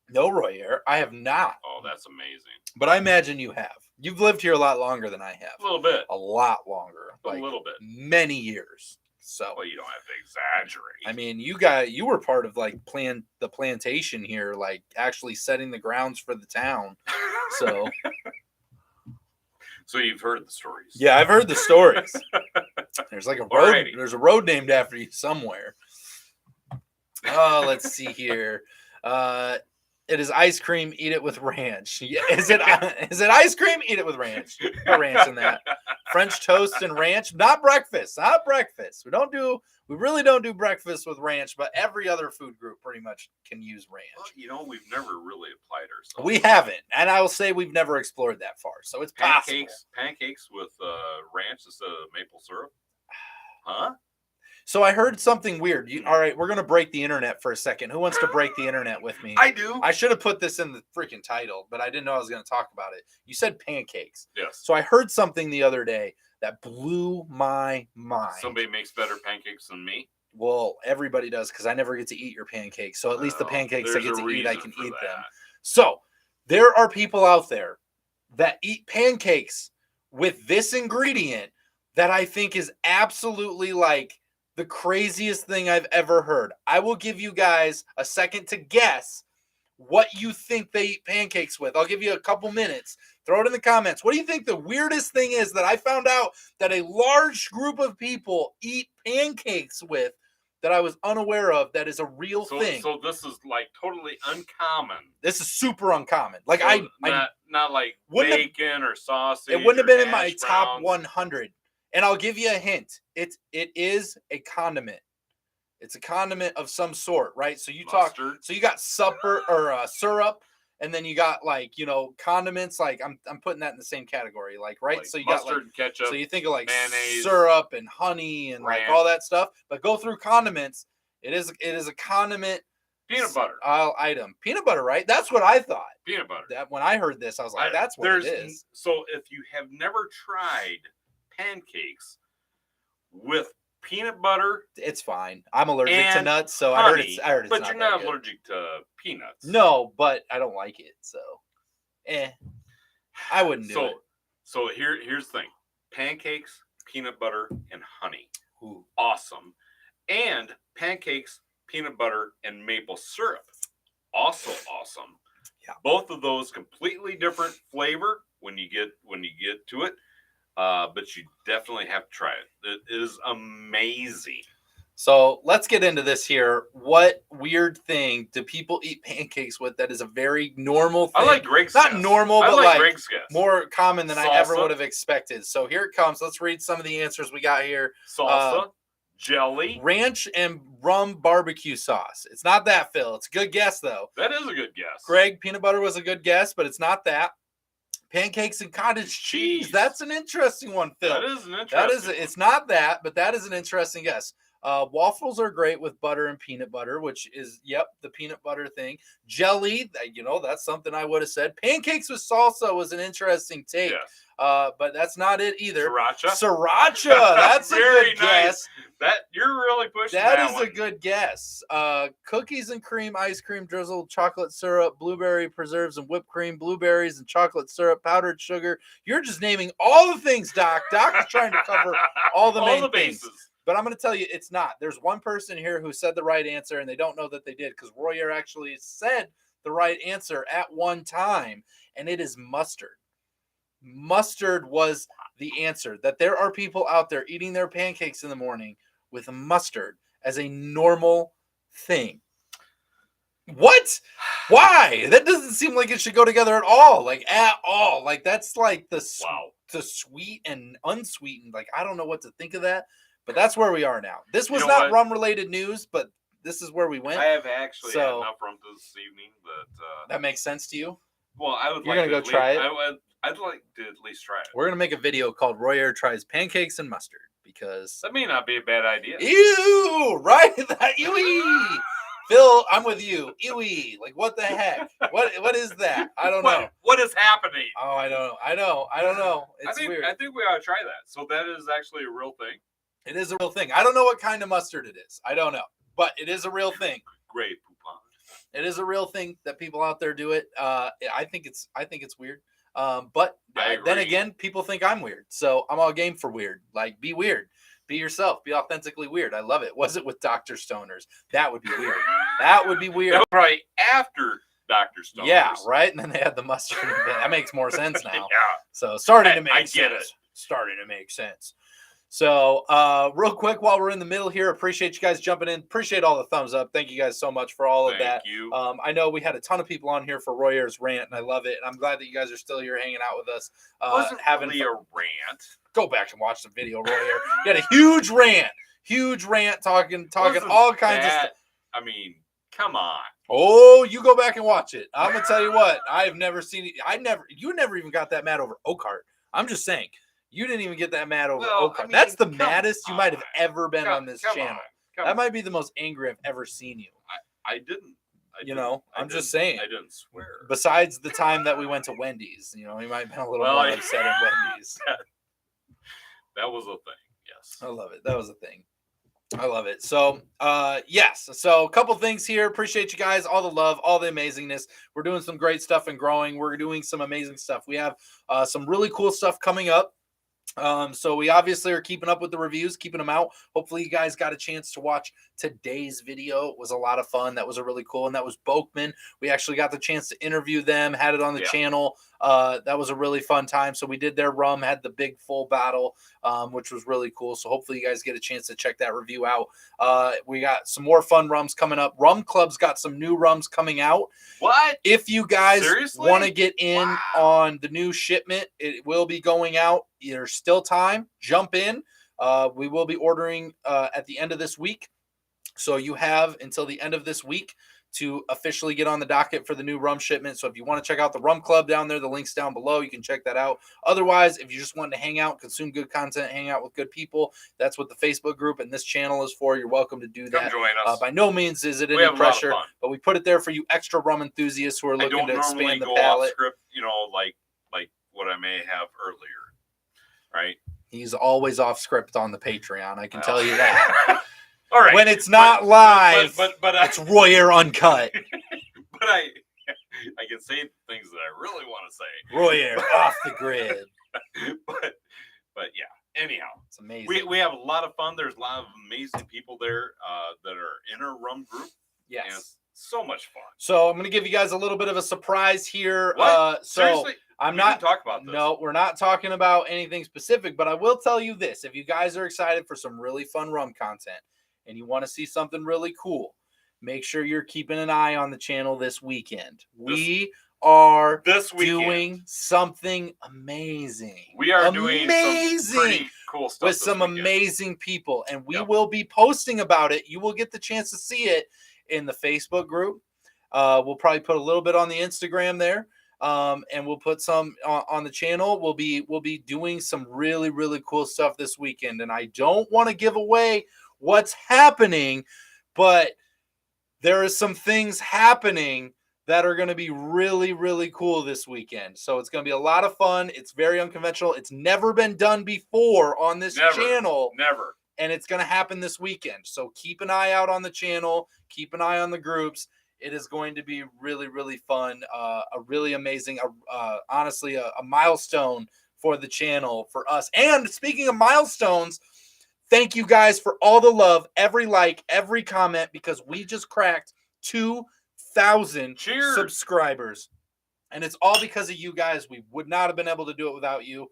No, Royer, I have not. Oh, that's amazing. But I imagine you have. You've lived here a lot longer than I have. A little bit. A lot longer. A little bit. Many years. So, well, you don't have to exaggerate. I mean, you were part of like the plantation here, like actually setting the grounds for the town. So, so you've heard the stories. Yeah, I've heard the stories. There's like a road. Alrighty. There's a road named after you somewhere. Oh, let's see here. It is ice cream. Eat it with ranch. Is it ice cream? Eat it with ranch. No ranch in that. French toast and ranch. Not breakfast. Not breakfast. We really don't do breakfast with ranch, but every other food group pretty much can use ranch. Well, we've never really applied ourselves. We haven't, and I will say we've never explored that far. So it's possible. Pancakes with ranch instead of maple syrup. Huh? So I heard something weird. All right, we're going to break the internet for a second. Who wants to break the internet with me? I do. I should have put this in the freaking title, but I didn't know I was going to talk about it. You said pancakes. Yes. So I heard something the other day that blew my mind. Somebody makes better pancakes than me? Well, everybody does, because I never get to eat your pancakes. So at least the pancakes I get to eat, I can eat them. So there are people out there that eat pancakes with this ingredient that I think is absolutely like the craziest thing I've ever heard. I will give you guys a second to guess what you think they eat pancakes with. I'll give you a couple minutes. Throw it in the comments. What do you think the weirdest thing is that I found out that a large group of people eat pancakes with that I was unaware of, that is a real thing? So this is like totally uncommon. This is super uncommon. Like so not like bacon or sausage. It wouldn't have been in my top 100. And I'll give you a hint. It is a condiment. It's a condiment of some sort, right? So you got syrup, and then you got condiments. Like I'm putting that in the same category, right? Like so you mustard, got ketchup. So you think of mayonnaise, syrup and honey and ranch, all that stuff. But go through condiments. It is a condiment. Peanut butter item. Peanut butter, right? That's what I thought. Peanut butter. That when I heard this, I was like, that's what it is. So if you have never tried pancakes with peanut butter, it's fine. I'm allergic to nuts, so honey, I heard it's but not you're not good. allergic to peanuts. No, but I don't like it, so I wouldn't do it. So here's the thing: pancakes, peanut butter, and honey. Ooh. Awesome. And pancakes, peanut butter, and maple syrup. Also awesome. Yeah. Both of those completely different flavor when you get to it. But you definitely have to try it. It is amazing. So let's get into this here. What weird thing do people eat pancakes with that is a very normal thing? I like Greg's guess. Not normal, but like Greg's guess. More common than I ever would have expected. So here it comes. Let's read some of the answers we got here. Salsa, jelly, ranch, and rum barbecue sauce. It's not that, Phil. It's a good guess, though. That is a good guess. Greg, peanut butter was a good guess, but it's not that. Pancakes and cottage cheese. That's an interesting one, Phil. That is an interesting one. It's not that, but that is an interesting guess. Waffles are great with butter and peanut butter, which is, the peanut butter thing. Jelly, that's something I would have said. Pancakes with salsa was an interesting take. Yes. But that's not it either. Sriracha. That's a good nice guess. That you're really pushing. That is a good guess. Cookies and cream, ice cream drizzled, chocolate syrup, blueberry preserves and whipped cream, blueberries and chocolate syrup, powdered sugar. You're just naming all the things, Doc. Doc is trying to cover all the main things. But I'm going to tell you, it's not. There's one person here who said the right answer, and they don't know that they did, because Royer actually said the right answer at one time, and it is mustard. Mustard was the answer. That there are people out there eating their pancakes in the morning with mustard as a normal thing. What? Why? That doesn't seem like it should go together at all. Like at all. Like that's like the sweet and unsweetened. Like I don't know what to think of that. But that's where we are now. This was not rum related news, but this is where we went. I have actually had enough rum this evening, but that makes sense to you. Well, I would. You're gonna go try it. I'd like to at least try it. We're gonna make a video called Roy Air tries pancakes and mustard because that may not be a bad idea. Ew! Right? That ew. Phil, I'm with you. Ewy. Like, what the heck? What is that? I don't know. What is happening? Oh, I don't know. It's weird. I think we ought to try that. So that is actually a real thing? It is a real thing. I don't know what kind of mustard it is. I don't know. But it is a real thing. Great poupon. It is a real thing that people out there do it. I think it's weird. But then again, people think I'm weird. So I'm all game for weird. Like, be weird. Be yourself. Be authentically weird. I love it. Was it with Dr. Stoners? That would be weird. That would be weird. That was probably after Dr. Stoners. Yeah, right? And then they had the mustard. That makes more sense now. Yeah. So starting to make sense. I get it. Starting to make sense. So real quick, while we're in the middle here, appreciate you guys jumping in. Appreciate all the thumbs up. Thank you guys so much for all of that. Thank you. I know we had a ton of people on here for Roy Air's rant, and I love it. And I'm glad that you guys are still here hanging out with us. Wasn't really a rant. Go back and watch the video, Roy Air. He had a huge rant, talking all kinds of stuff. I mean, come on. Oh, you go back and watch it. I'm gonna tell you what. I've never seen it. You never even got that mad over Oakheart. I'm just saying. You didn't even get that mad over Oakheart. I mean, that's the maddest you might have ever been on this channel. That might be the most angry I've ever seen you. I didn't. I'm just saying. I didn't swear. Besides the time that we went to Wendy's, he might have been a little more upset at Wendy's. That was a thing, yes. I love it. That was a thing. I love it. So, yes. So, a couple things here. Appreciate you guys. All the love, all the amazingness. We're doing some great stuff and growing. We're doing some amazing stuff. We have some really cool stuff coming up. So we obviously are keeping up with the reviews, keeping them out. Hopefully you guys got a chance to watch today's video. It was a lot of fun. That was a really cool, and that was Boakman. We actually got the chance to interview them, had it on the channel. That was a really fun time. So we did their rum, had the big full battle, which was really cool. So hopefully you guys get a chance to check that review out. We got some more fun rums coming up. Rum Club's got some new rums coming out. What? If you guys want to get in on the new shipment, it will be going out. There's still time. Jump in. We will be ordering at the end of this week. So you have until the end of this week to officially get on the docket for the new rum shipment. So if you want to check out the Rum Club down there, the link's down below. You can check that out. Otherwise, if you just want to hang out, consume good content, hang out with good people, that's what the Facebook group and this channel is for. You're welcome to do that. Come join us. By no means is it any pressure, but we put it there for you extra rum enthusiasts who are looking to expand the palate. Script, like what I may have earlier, right? He's always off script on the Patreon. I can tell you that. All right. When it's not live, but it's Roy Air Uncut. But I can say things that I really want to say. Roy Air off the grid. but yeah. Anyhow, it's amazing. We have a lot of fun. There's a lot of amazing people there that are in our rum group. Yes. And it's so much fun. So I'm going to give you guys a little bit of a surprise here. Seriously? I'm not talk about this. No, we're not talking about anything specific, but I will tell you this. If you guys are excited for some really fun rum content and you want to see something really cool, make sure you're keeping an eye on the channel this weekend. We are doing something amazing. We are doing some pretty cool stuff with some amazing people, and we will be posting about it. You will get the chance to see it in the Facebook group. We'll probably put a little bit on the Instagram there. And we'll put some on the channel. We'll be doing some really, really cool stuff this weekend. And I don't want to give away what's happening, but there are some things happening that are going to be really, really cool this weekend. So it's going to be a lot of fun. It's very unconventional. It's never been done before on this channel. Never. And it's going to happen this weekend. So keep an eye out on the channel. Keep an eye on the groups. It is going to be really, really fun, a really amazing, honestly, a milestone for the channel, for us. And speaking of milestones, thank you guys for all the love, every like, every comment, because we just cracked 2,000 subscribers. And it's all because of you guys. We would not have been able to do it without you.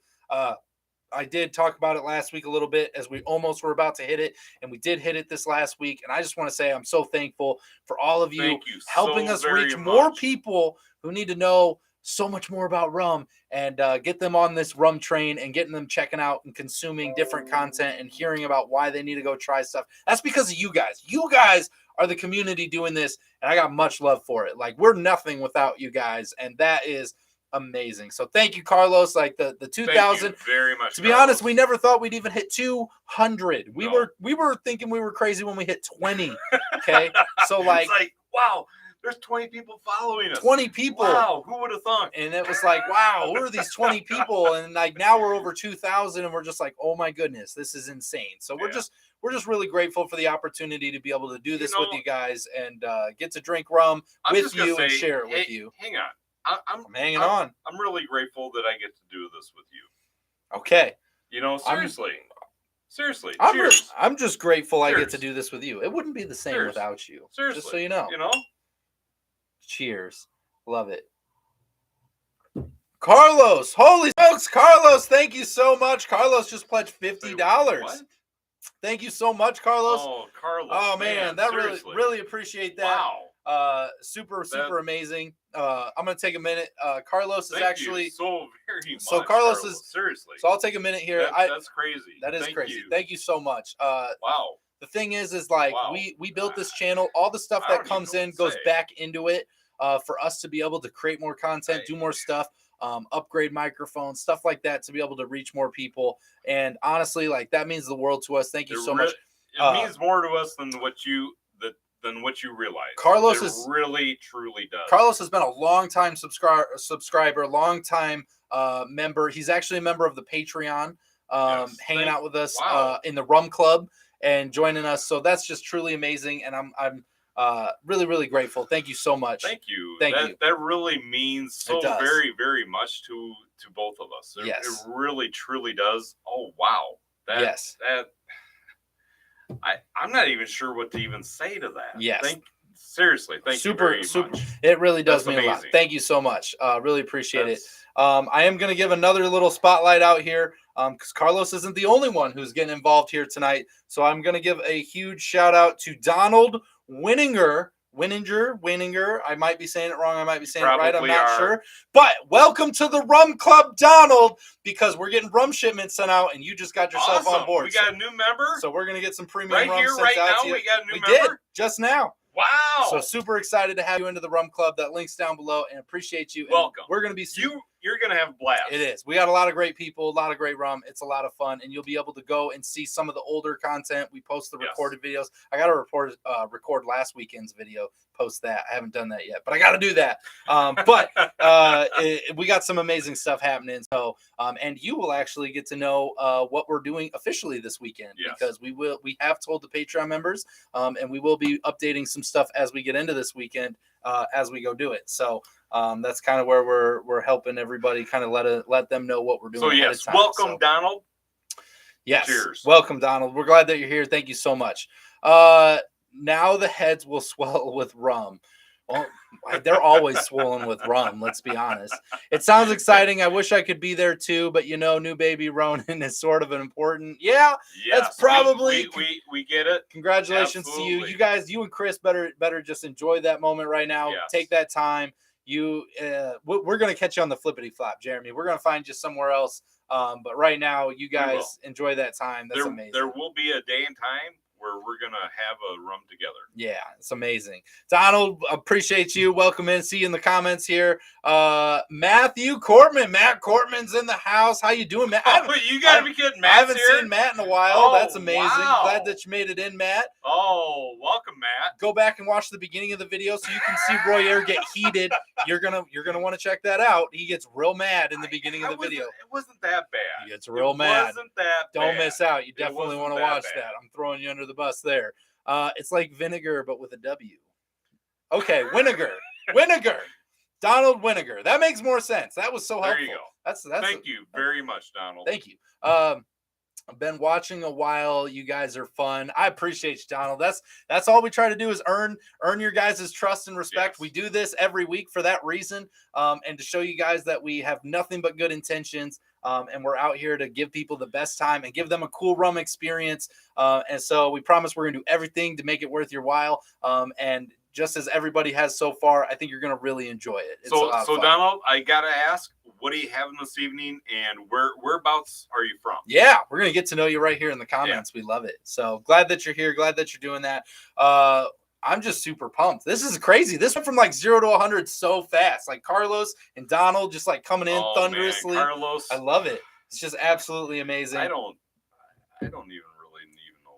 I did talk about it last week a little bit as we almost were about to hit it, and we did hit it this last week. And I just want to say I'm so thankful for all of you helping us reach more people who need to know so much more about rum and get them on this rum train and getting them checking out and consuming different content and hearing about why they need to go try stuff. That's because of you guys. You guys are the community doing this, and I got much love for it. Like, we're nothing without you guys, and that is amazing. So thank you, Carlos. Like the 2000. Thank you very much. To be honest, we never thought we'd even hit 200. We were thinking we were crazy when we hit 20. Okay, so like, it's like, wow. There's 20 people following us. 20 people. Wow, who would have thought? And it was like, wow, who are these 20 people? And like now we're over 2,000, and we're just like, oh my goodness, this is insane. So we're just really grateful for the opportunity to be able to do this with you guys and get to drink rum with you and share it with you. Hang on, I'm hanging on. I'm really grateful that I get to do this with you. Okay. Seriously. Cheers. I'm just grateful I get to do this with you. It wouldn't be the same without you. Seriously. Just so you know. Cheers. Love it. Carlos, holy smokes, Carlos, thank you so much. Carlos just pledged $50. What? Thank you so much, Carlos. Oh, Carlos. Oh man, that really appreciate that. Wow. Super amazing. I'm gonna take a minute. Carlos is actually so very much. So Carlos is seriously. So I'll take a minute here. That's crazy. That is crazy. Thank you so much. Wow. The thing is like we built this channel. All the stuff that comes in goes back into it for us to be able to create more content, do more stuff, upgrade microphones, stuff like that, to be able to reach more people. And honestly, like, that means the world to us. Thank you so much. It means more to us than what you realize. Carlos really truly does. Carlos has been a long time subscriber, long time member. He's actually a member of the Patreon, hanging out with us in the Rum Club and joining us. So that's just truly amazing, and I'm really, really grateful. Thank you so much. Thank you. That really means so very, very much to both of us. It really, truly does. Oh wow. I'm not even sure what to even say to that. Yes. Seriously, thank you very much. It really does mean a lot. Thank you so much. Really appreciate it. I am going to give another little spotlight out here because Carlos isn't the only one who's getting involved here tonight. So I'm going to give a huge shout out to Donald Winninger. I might be saying it wrong. I might be saying it right. I'm not sure. But welcome to the Rum Club, Donald, because we're getting rum shipments sent out, and you just got yourself on board. We got a new member. So we're going to get some premium rum sent right out now. to you. We got a new member. We did just now. Wow. So super excited to have you into the Rum Club. That link's down below, and appreciate you. Welcome. We're going to be You're going to have a blast. It is. We got a lot of great people, a lot of great rum. It's a lot of fun, and you'll be able to go and see some of the older content. We post the recorded videos. I got to record last weekend's video, post that. I haven't done that yet, but I got to do that. We got some amazing stuff happening. So, and you will actually get to know what we're doing officially this weekend, because we have told the Patreon members, and we will be updating some stuff as we get into this weekend, as we go do it. So that's kind of where we're helping everybody kind of let them know what we're doing. So yes, welcome, Donald. Yes, cheers. Welcome, Donald. We're glad that you're here. Thank you so much. Now the heads will swell with rum. Well, they're always swollen with rum, let's be honest. It sounds exciting. I wish I could be there too, but new baby Ronan is sort of an important. That's probably we get it. Congratulations to you. You guys, you and Chris better just enjoy that moment right now. Take that time. We're gonna catch you on the flippity flop, Jeremy. We're gonna find you somewhere else. But right now, you guys enjoy that time. That's amazing. There will be a day and time where we're gonna have a rum together. Yeah, it's amazing. Donald, appreciate you. Welcome in. See you in the comments here. Matthew Cortman. Matt Cortman's in the house. How you doing, Matt? You gotta be kidding. Matt's I haven't seen Matt in a while. That's amazing. Wow. Glad that you made it in, Matt. Oh, welcome, Matt. Go back and watch the beginning of the video so you can see Royer get heated. You're gonna want to check that out. He gets real mad in the beginning of the video. It wasn't that bad. He gets real mad. It wasn't that bad. Don't miss out. You definitely want to watch that. I'm throwing you under the bus there. It's like vinegar, but with a W. Okay, Winnegar. Donald Winnegar. That makes more sense. That was so helpful. There you go. Thank you very much, Donald. Thank you. I've been watching a while. You guys are fun. I appreciate you, Donald. That's all we try to do is earn your guys' trust and respect. Yes. We do this every week for that reason, and to show you guys that we have nothing but good intentions. and we're out here to give people the best time and give them a cool rum experience. And so we promise we're going to do everything to make it worth your while. And just as everybody has so far, I think you're going to really enjoy it. It's so Donald, I got to ask, what are you having this evening, and whereabouts are you from? Yeah, we're going to get to know you right here in the comments. Yeah. We love it. So glad that you're here. Glad that you're doing that. I'm just super pumped. This is crazy. This went from like 0 to 100 so fast. Like Carlos and Donald just like coming in thunderously. Man, Carlos. I love it. It's just absolutely amazing. I don't even know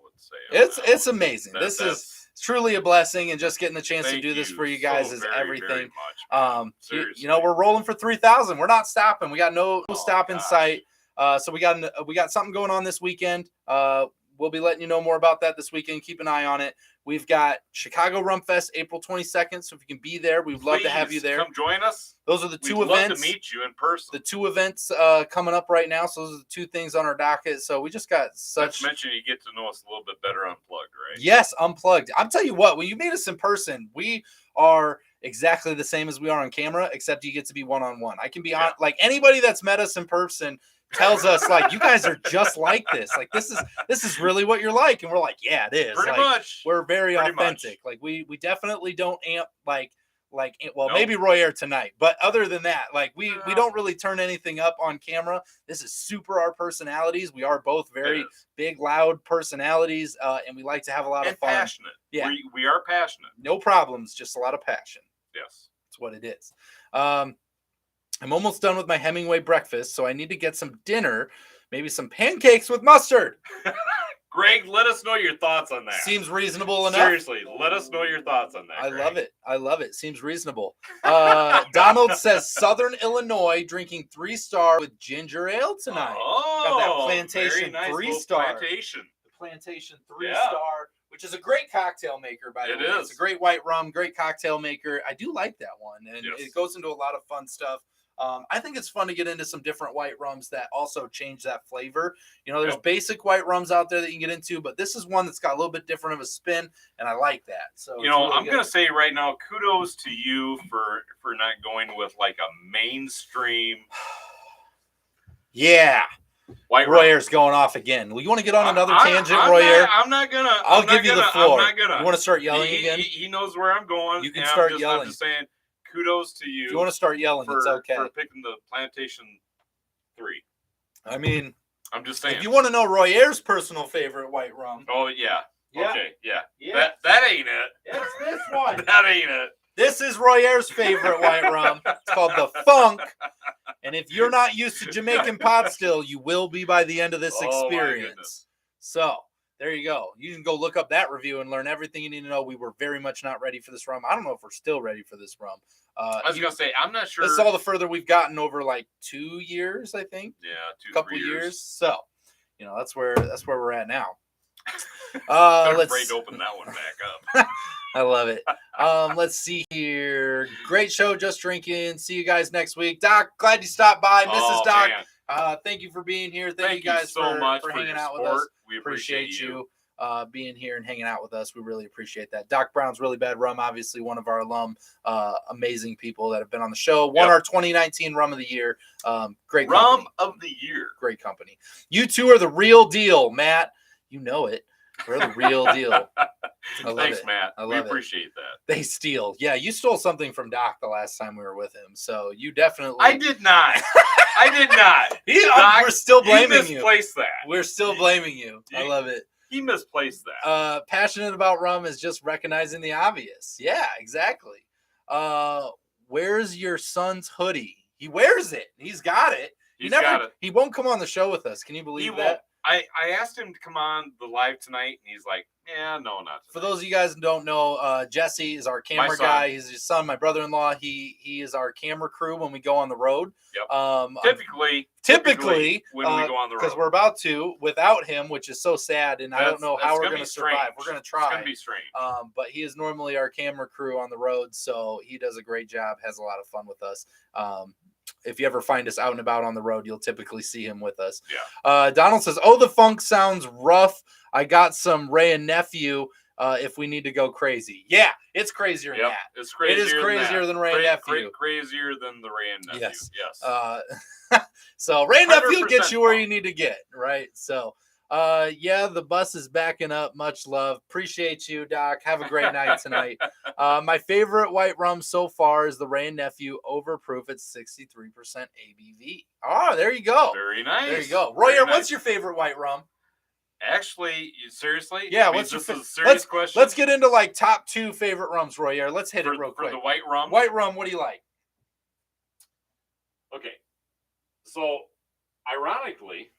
what to say. It's amazing. This is truly a blessing, and just getting the chance to do this for you guys is everything. Very much, we're rolling for 3,000. We're not stopping. We got no stop in sight. So we got something going on this weekend. We'll be letting you know more about that this weekend. Keep an eye on it. We've got Chicago Rum Fest April 22nd. So if you can be there, we'd love to have you there. Come join us. Those are the two events. events. Love to meet you in person. The two events coming up right now. So those are the two things on our docket. So we just got such. Not to mention, you get to know us a little bit better unplugged, right? Yes, unplugged. I'm telling you what, when you meet us in person, we are exactly the same as we are on camera, except you get to be one-on-one. I can be on, like, anybody that's met us in person tells us, like, you guys are just like this. Like, this is really what you're like. And we're like, yeah, it is. Pretty like, much. We're very authentic. Like, we definitely don't amp, maybe Royer tonight. But other than that, like, we don't really turn anything up on camera. This is super our personalities. We are both very big, loud personalities. And we like to have a lot of fun. Passionate. Yeah. We are passionate. No problems, just a lot of passion. Yes. That's what it is. I'm almost done with my Hemingway breakfast, so I need to get some dinner, maybe some pancakes with mustard. Greg, let us know your thoughts on that. Seems reasonable enough. Seriously, let us know your thoughts on that. I love it. Seems reasonable. Donald says Southern Illinois drinking 3-star with ginger ale tonight. Oh, got that Plantation nice 3-star. Plantation. The Plantation 3-star, which is a great cocktail maker, by the way. It is. It's a great white rum, great cocktail maker. I do like that one, and it goes into a lot of fun stuff. I think it's fun to get into some different white rums that also change that flavor. There's basic white rums out there that you can get into, but this is one that's got a little bit different of a spin, and I like that. So I'm going to say right now, kudos to you for not going with like a mainstream. Yeah. White Royer's going off again. Well, you want to get on another tangent, Royer? I'm not gonna. I'll give you the floor. I'm not gonna. You want to start yelling again? He knows where I'm going. You can start yelling. I'm just saying, kudos to you. If you want to start yelling, it's okay. For picking the Plantation 3. I mean, I'm just saying. If you want to know Royer's personal favorite white rum. Oh, yeah. Okay, yeah. That ain't it. It's this one. That ain't it. This is Royer's favorite white rum. It's called the Funk. And if you're not used to Jamaican pot still, you will be by the end of this experience. So there you go. You can go look up that review and learn everything you need to know. We were very much not ready for this rum. I don't know if we're still ready for this rum. I was going to say, I'm not sure. This is all the further we've gotten over like 2 years, I think. Yeah, 2 years. So, that's where we're at now. Let's open that one back up. I love it. Let's see here. Great show, Just Drinking. See you guys next week. Doc, glad you stopped by. Mrs. Doc, thank you for being here. Thank you guys so much for hanging out with us. We appreciate you. Being here and hanging out with us. We really appreciate that. Doc Brown's Really Bad Rum, obviously one of our alum, amazing people that have been on the show. Won our 2019 Rum of the Year. Great company. Rum of the Year. Great company. You two are the real deal, Matt. You know it. We're the real deal. Thanks, Matt. We appreciate that. They steal. Yeah, you stole something from Doc the last time we were with him, so you definitely. I did not. I did not. Doc, we're still blaming you. He misplaced that. We're still blaming you. I love it. He misplaced that. Passionate about rum is just recognizing the obvious. Yeah, exactly. Where's your son's hoodie? He wears it. He's got it. He won't come on the show with us. Can you believe that? I asked him to come on the live tonight, and he's like, yeah, no, not tonight. For those of you guys who don't know, Jesse is our camera guy. He's his son, my brother-in-law. He is our camera crew when we go on the road. Yep. Typically when we go on the road. Because we're about to, without him, which is so sad, and I don't know how we're going to survive. We're going to try. It's going to be strange. But he is normally our camera crew on the road, so he does a great job, has a lot of fun with us. If you ever find us out and about on the road, you'll typically see him with us. Yeah. Donald says, the funk sounds rough. I got some Ray and Nephew. if we need to go crazy. Yeah, it's crazier than that. It's crazier. It is crazier than Ray Nephew. Crazier than the Ray Nephew. Yes. So Ray Nephew gets you where you need to get, right? So, yeah, the bus is backing up. Much love. Appreciate you, Doc. Have a great night tonight. My favorite white rum so far is the Ray Nephew Overproof. It's 63% ABV. Oh, there you go. Very nice. There you go. Royer, what's your favorite white rum? Actually, seriously? Yeah, what's your serious question? Let's get into like top 2 favorite rums, Royer. Let's hit it real quick. For the white rum? White rum, what do you like? Okay. So, ironically,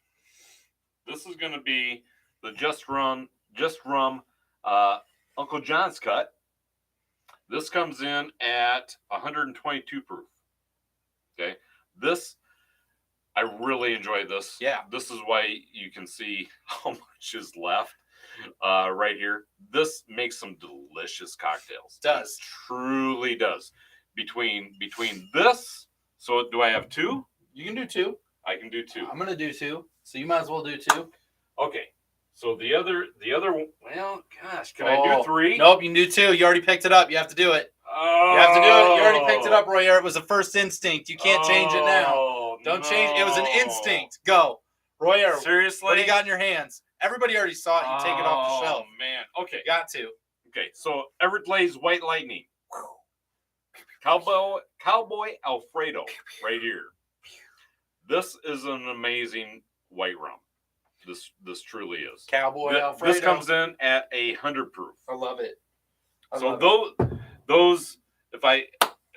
this is going to be the Just Rum Uncle John's cut. This comes in at 122 proof. Okay. This, I really enjoy this. Yeah. This is why you can see how much is left right here. This makes some delicious cocktails. It does. It truly does. Between this, so do I have 2? You can do 2. I can do 2. I'm going to do 2. So you might as well do 2. Okay. So the other, well, gosh, can I do 3? Nope, you can do 2. You already picked it up. You have to do it. Oh. You have to do it. You already picked it up, Royer. It was a first instinct. You can't change it now. Don't change. It was an instinct. Go. Royer. Seriously? What do you got in your hands? Everybody already saw it. You take it off the shelf. Oh, man. Okay. You got to. Okay, so Everglades White Lightning. Cowboy Alfredo right here. This is an amazing white rum. This truly is. Cowboy Alfredo. This comes in at 100 proof. I love it. Those if I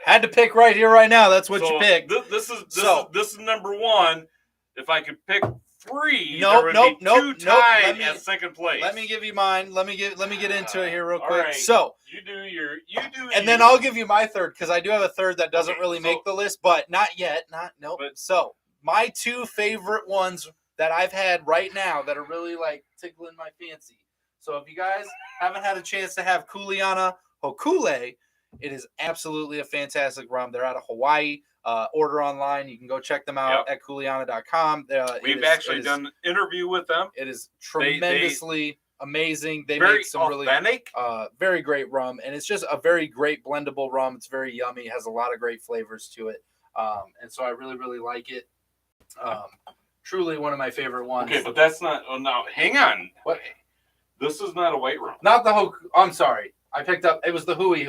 had to pick right here, right now, that's what you picked. This is number 1. If I could pick 3, nope, there would be 2 tied at second place. Let me give you mine. Let me get into it here real quick. Right. So you do, and then I'll give you my third because I do have a third that doesn't really make the list, but not yet. So my 2 favorite ones that I've had right now that are really like tickling my fancy. So if you guys haven't had a chance to have Kuleana Hokule, it is absolutely a fantastic rum. They're out of Hawaii. Order online. You can go check them out at kuleana.com. We've actually done an interview with them. It is tremendously amazing. They very make some authentic. Really very great rum, and it's just a very great blendable rum. It's very yummy. It has a lot of great flavors to it, and so I really, really like it. Truly one of my favorite ones. Okay, but that's not. Oh, no, hang on. What? This is not a white rum. Not the I'm sorry. I picked up. It was the Hui.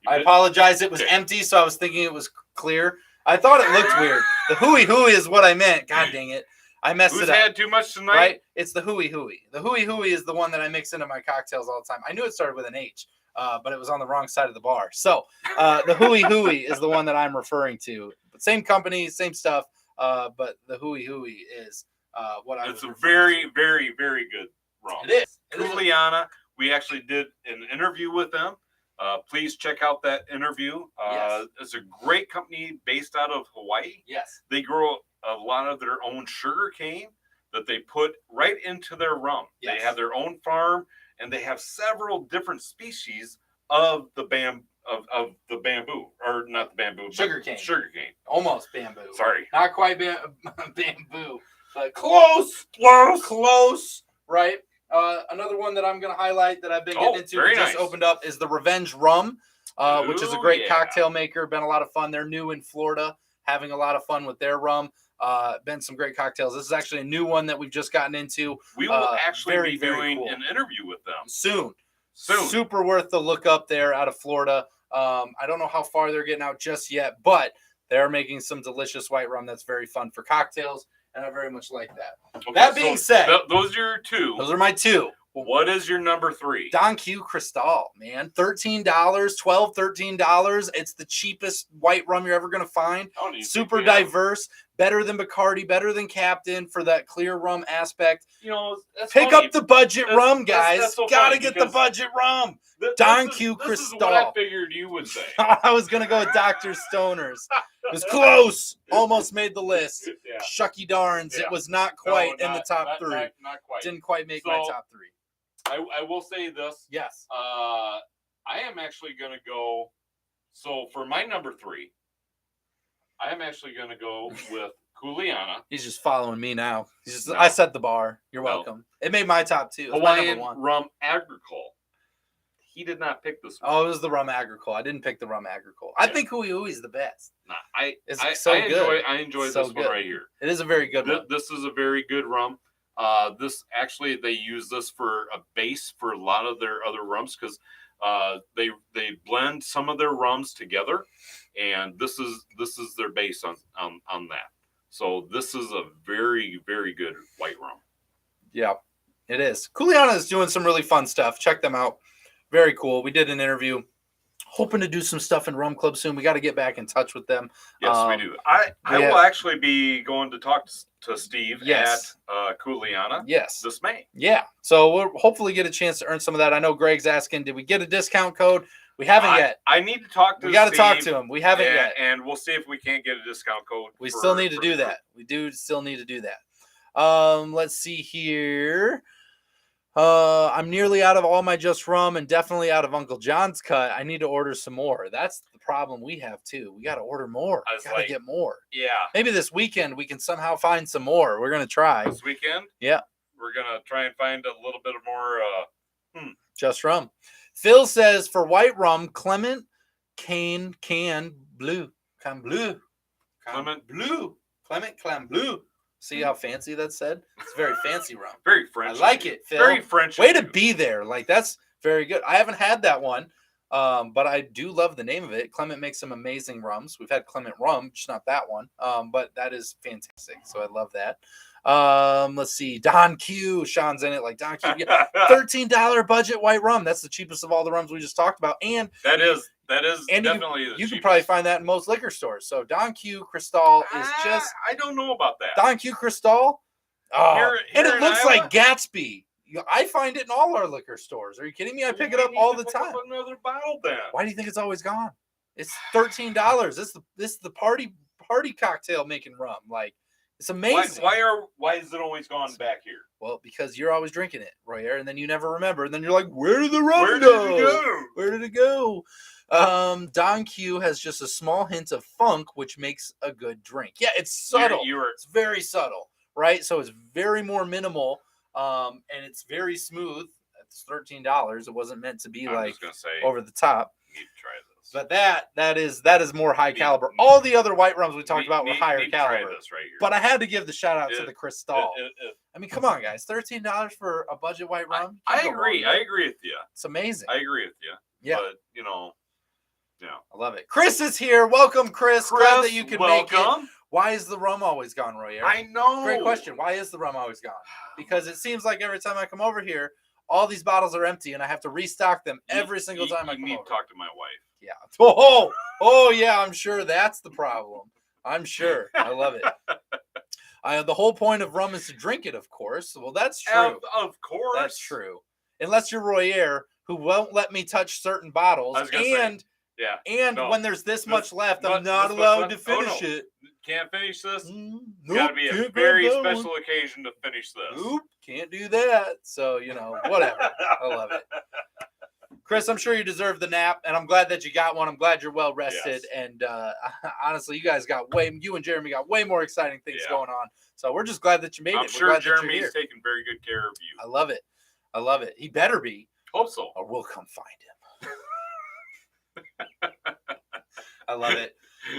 I apologize. It was empty, so I was thinking it was clear. I thought it looked weird. The Hui is what I meant. God dang it. I messed it up. Who's had too much tonight? Right? It's the Hui. The Hui is the one that I mix into my cocktails all the time. I knew it started with an H, but it was on the wrong side of the bar. So the Hui is the one that I'm referring to. But same company, same stuff, but the Hui is what I was It's a very, very, very good rum. It is. Kuleana, we actually did an interview with them. Please check out that interview. Yes. It's a great company based out of Hawaii. Yes. They grow a lot of their own sugar cane that they put right into their rum. Yes. They have their own farm, and they have several different species of the bamboo, or not the bamboo, sugar cane. Almost bamboo. Sorry, not quite bamboo, but close. Right. Another one that I'm going to highlight that I've been getting into just opened up is the Revenge Rum, which is a great cocktail maker. Been a lot of fun. They're new in Florida, having a lot of fun with their rum. Been some great cocktails. This is actually a new one that we've just gotten into. We will actually be doing an interview with them soon. Super worth the look up there out of Florida. I don't know how far they're getting out just yet, but they're making some delicious white rum that's very fun for cocktails. And I very much like that. Okay, that being said, those are your 2. Those are my 2. What is your number 3? Don Q Cristal, man. $13, $13. It's the cheapest white rum you're ever going to find. Super diverse. Better than Bacardi, better than Captain for that clear rum aspect. Pick up the budget rum, guys. That's so gotta get the budget rum. Don Q Cristal. This is what I figured you would say. I was going to go with Dr. Stoners. It was close. Almost made the list. Yeah. Shucky darns. Yeah. It was not quite in the top 3. Not quite. Didn't quite make my top 3. I will say this. Yes. I am actually going to go. So for my number 3, I am actually going to go with Kuleana. He's just following me now. I set the bar. You're welcome. It made my top 2. Hawaiian Rum Agricole. he did not pick this one. Oh, it was the rum agricole. I didn't pick the rum agricole. I think Hui Hui is the best. Nah, I enjoy this one right here. It is a very good one. This is a very good rum. This actually, they use this for a base for a lot of their other rums because they blend some of their rums together, and this is their base on that. So this is a very, very good white rum. Yeah, it is. Kuleana is doing some really fun stuff. Check them out. Very cool. We did an interview. Hoping to do some stuff in Rum Club soon. We got to get back in touch with them. Yes, we do. I will actually be going to talk to Steve at Kuleana. Yes. This May. Yeah. So we'll hopefully get a chance to earn some of that. I know Greg's asking, did we get a discount code? We haven't yet. I need to talk to Steve. We got to talk to him. We haven't yet. And we'll see if we can't get a discount code. We still need to do that. We do still need to do that. Let's see here. I'm nearly out of all my Just Rum and definitely out of Uncle John's cut. I need to order some more. That's the problem we have too. We got to order more. Got to get more. Yeah. Maybe this weekend we can somehow find some more. We're going to try. This weekend? Yeah. We're going to try and find a little bit of more Just Rum. Phil says for white rum, Clement, Cane, Blue. Can Blue. Clement Blue. Clement Clan Blue. See how fancy that's said? It's very fancy rum. Very French. I like it, Phil. Very French. Way to be there. Like, that's very good. I haven't had that one, but I do love the name of it. Clement makes some amazing rums. We've had Clement Rum, just not that one. But that is fantastic. So I love that. Let's see. Don Q. Sean's in it like Don Q. Yeah. $13 budget white rum. That's the cheapest of all the rums we just talked about. And that is definitely the you cheapest. can probably find that in most liquor stores. So Don Q Cristal is just. I don't know about that. Don Q Cristal. Oh, here and it looks like Gatsby. I find it in all our liquor stores. Are you kidding me? I pick it up all the time. Another bottle then. Why do you think it's always gone? It's $13. This is the party cocktail making rum. Like, it's amazing. Why is it always gone back here? Well, because you're always drinking it, Royer, and then you never remember, and then you're like, where did the rum go? Where did it go? Don Q has just a small hint of funk, which makes a good drink. Yeah, it's subtle. It's very subtle, right? So it's very more minimal, and it's very smooth. It's $13. It wasn't meant to be over the top. You need to try this. But that is more high caliber. All the other white rums we talked about were higher caliber. Try this right here. But I had to give the shout out to the Cristal. I mean, come on, guys. $13 for a budget white rum? I agree. I agree with you. It's amazing. I agree with you. Yeah. But, I love it. Chris is here. Welcome, Chris. Glad that you could make it. Why is the rum always gone, Royer? I know. Great question. Why is the rum always gone? Because it seems like every time I come over here, all these bottles are empty, and I have to restock them every single time I come over. You need to talk to my wife. Yeah. Oh, yeah, I'm sure that's the problem. I'm sure. I love it. The whole point of rum is to drink it, of course. Well, that's true. Of course. That's true. Unless you're Royer, who won't let me touch certain bottles. When there's this much left, I'm not allowed to finish it. Can't finish this? Nope, got to be a very special occasion to finish this. Nope, can't do that. So, whatever. I love it. Chris, I'm sure you deserve the nap, and I'm glad that you got one. I'm glad you're well rested. Yes. And honestly, you and Jeremy got way more exciting things going on. So we're just glad that you made it. I'm sure Jeremy's taking very good care of you. I love it. I love it. He better be. Hope so. Or we'll come find him. I love it.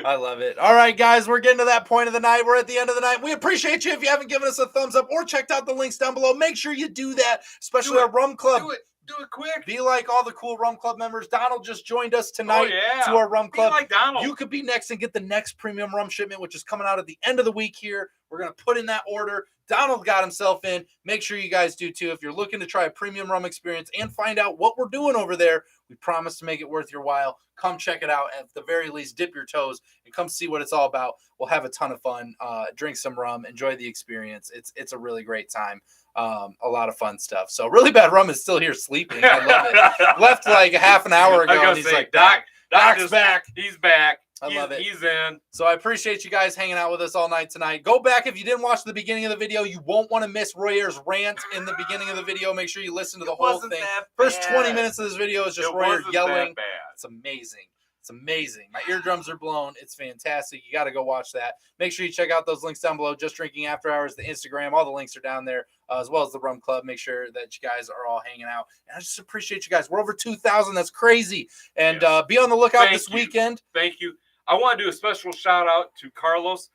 I love it. All right, guys, we're getting to that point of the night. We're at the end of the night. We appreciate you. If you haven't given us a thumbs up or checked out the links down below, make sure you do that, especially our Rum Club. Do it quick. Be like all the cool Rum Club members. Donald just joined us tonight to our Rum Club. Be like Donald. You could be next and get the next premium rum shipment, which is coming out at the end of the week here. We're going to put in that order. Donald got himself in. Make sure you guys do too. If you're looking to try a premium rum experience and find out what we're doing over there, we promise to make it worth your while. Come check it out. At the very least, dip your toes and come see what it's all about. We'll have a ton of fun. Drink some rum. Enjoy the experience. It's a really great time. A lot of fun stuff. So Really Bad Rum is still here sleeping. I love it. Left like a half an hour ago. And he's like, Doc's back. He's back. I love it. He's in. So I appreciate you guys hanging out with us all night tonight. Go back. If you didn't watch the beginning of the video, you won't want to miss Royer's rant in the beginning of the video. Make sure you listen to the whole thing. First 20 minutes of this video is just Royer yelling. It's amazing. It's amazing. My eardrums are blown. It's fantastic. You got to go watch that. Make sure you check out those links down below. Just Drinking After Hours, the Instagram, all the links are down there, as well as the Rum Club. Make sure that you guys are all hanging out. And I just appreciate you guys. We're over 2,000. That's crazy. And be on the lookout this weekend. Thank you. I want to do a special shout out to Carlos.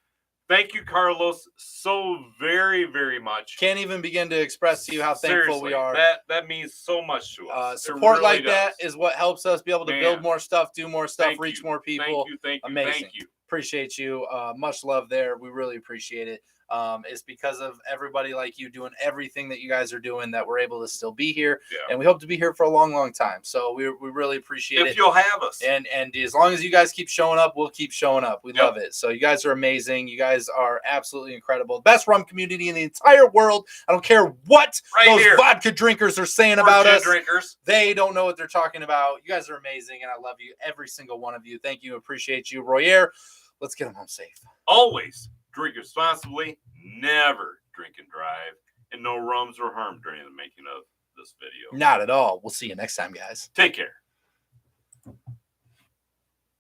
Thank you, Carlos, so very, very much. Can't even begin to express to you how thankful we are. That means so much to us. Support really like that is what helps us be able to build more stuff, do more stuff, reach more people. Thank you. Amazing. Thank you. Appreciate you. Much love there. We really appreciate it. It's because of everybody like you doing everything that you guys are doing that we're able to still be here, and we hope to be here for a long, long time. So we really appreciate it. If you'll have us, and as long as you guys keep showing up, we'll keep showing up. We love it. So you guys are amazing. You guys are absolutely incredible. Best rum community in the entire world. I don't care what those vodka drinkers are saying about us. They don't know what they're talking about. You guys are amazing, and I love you, every single one of you. Thank you. Appreciate you, Royer. Let's get them home safe. Always drink responsibly, never drink and drive, and no rums or harm during the making of this video. Not at all. We'll see you next time, guys. Take care.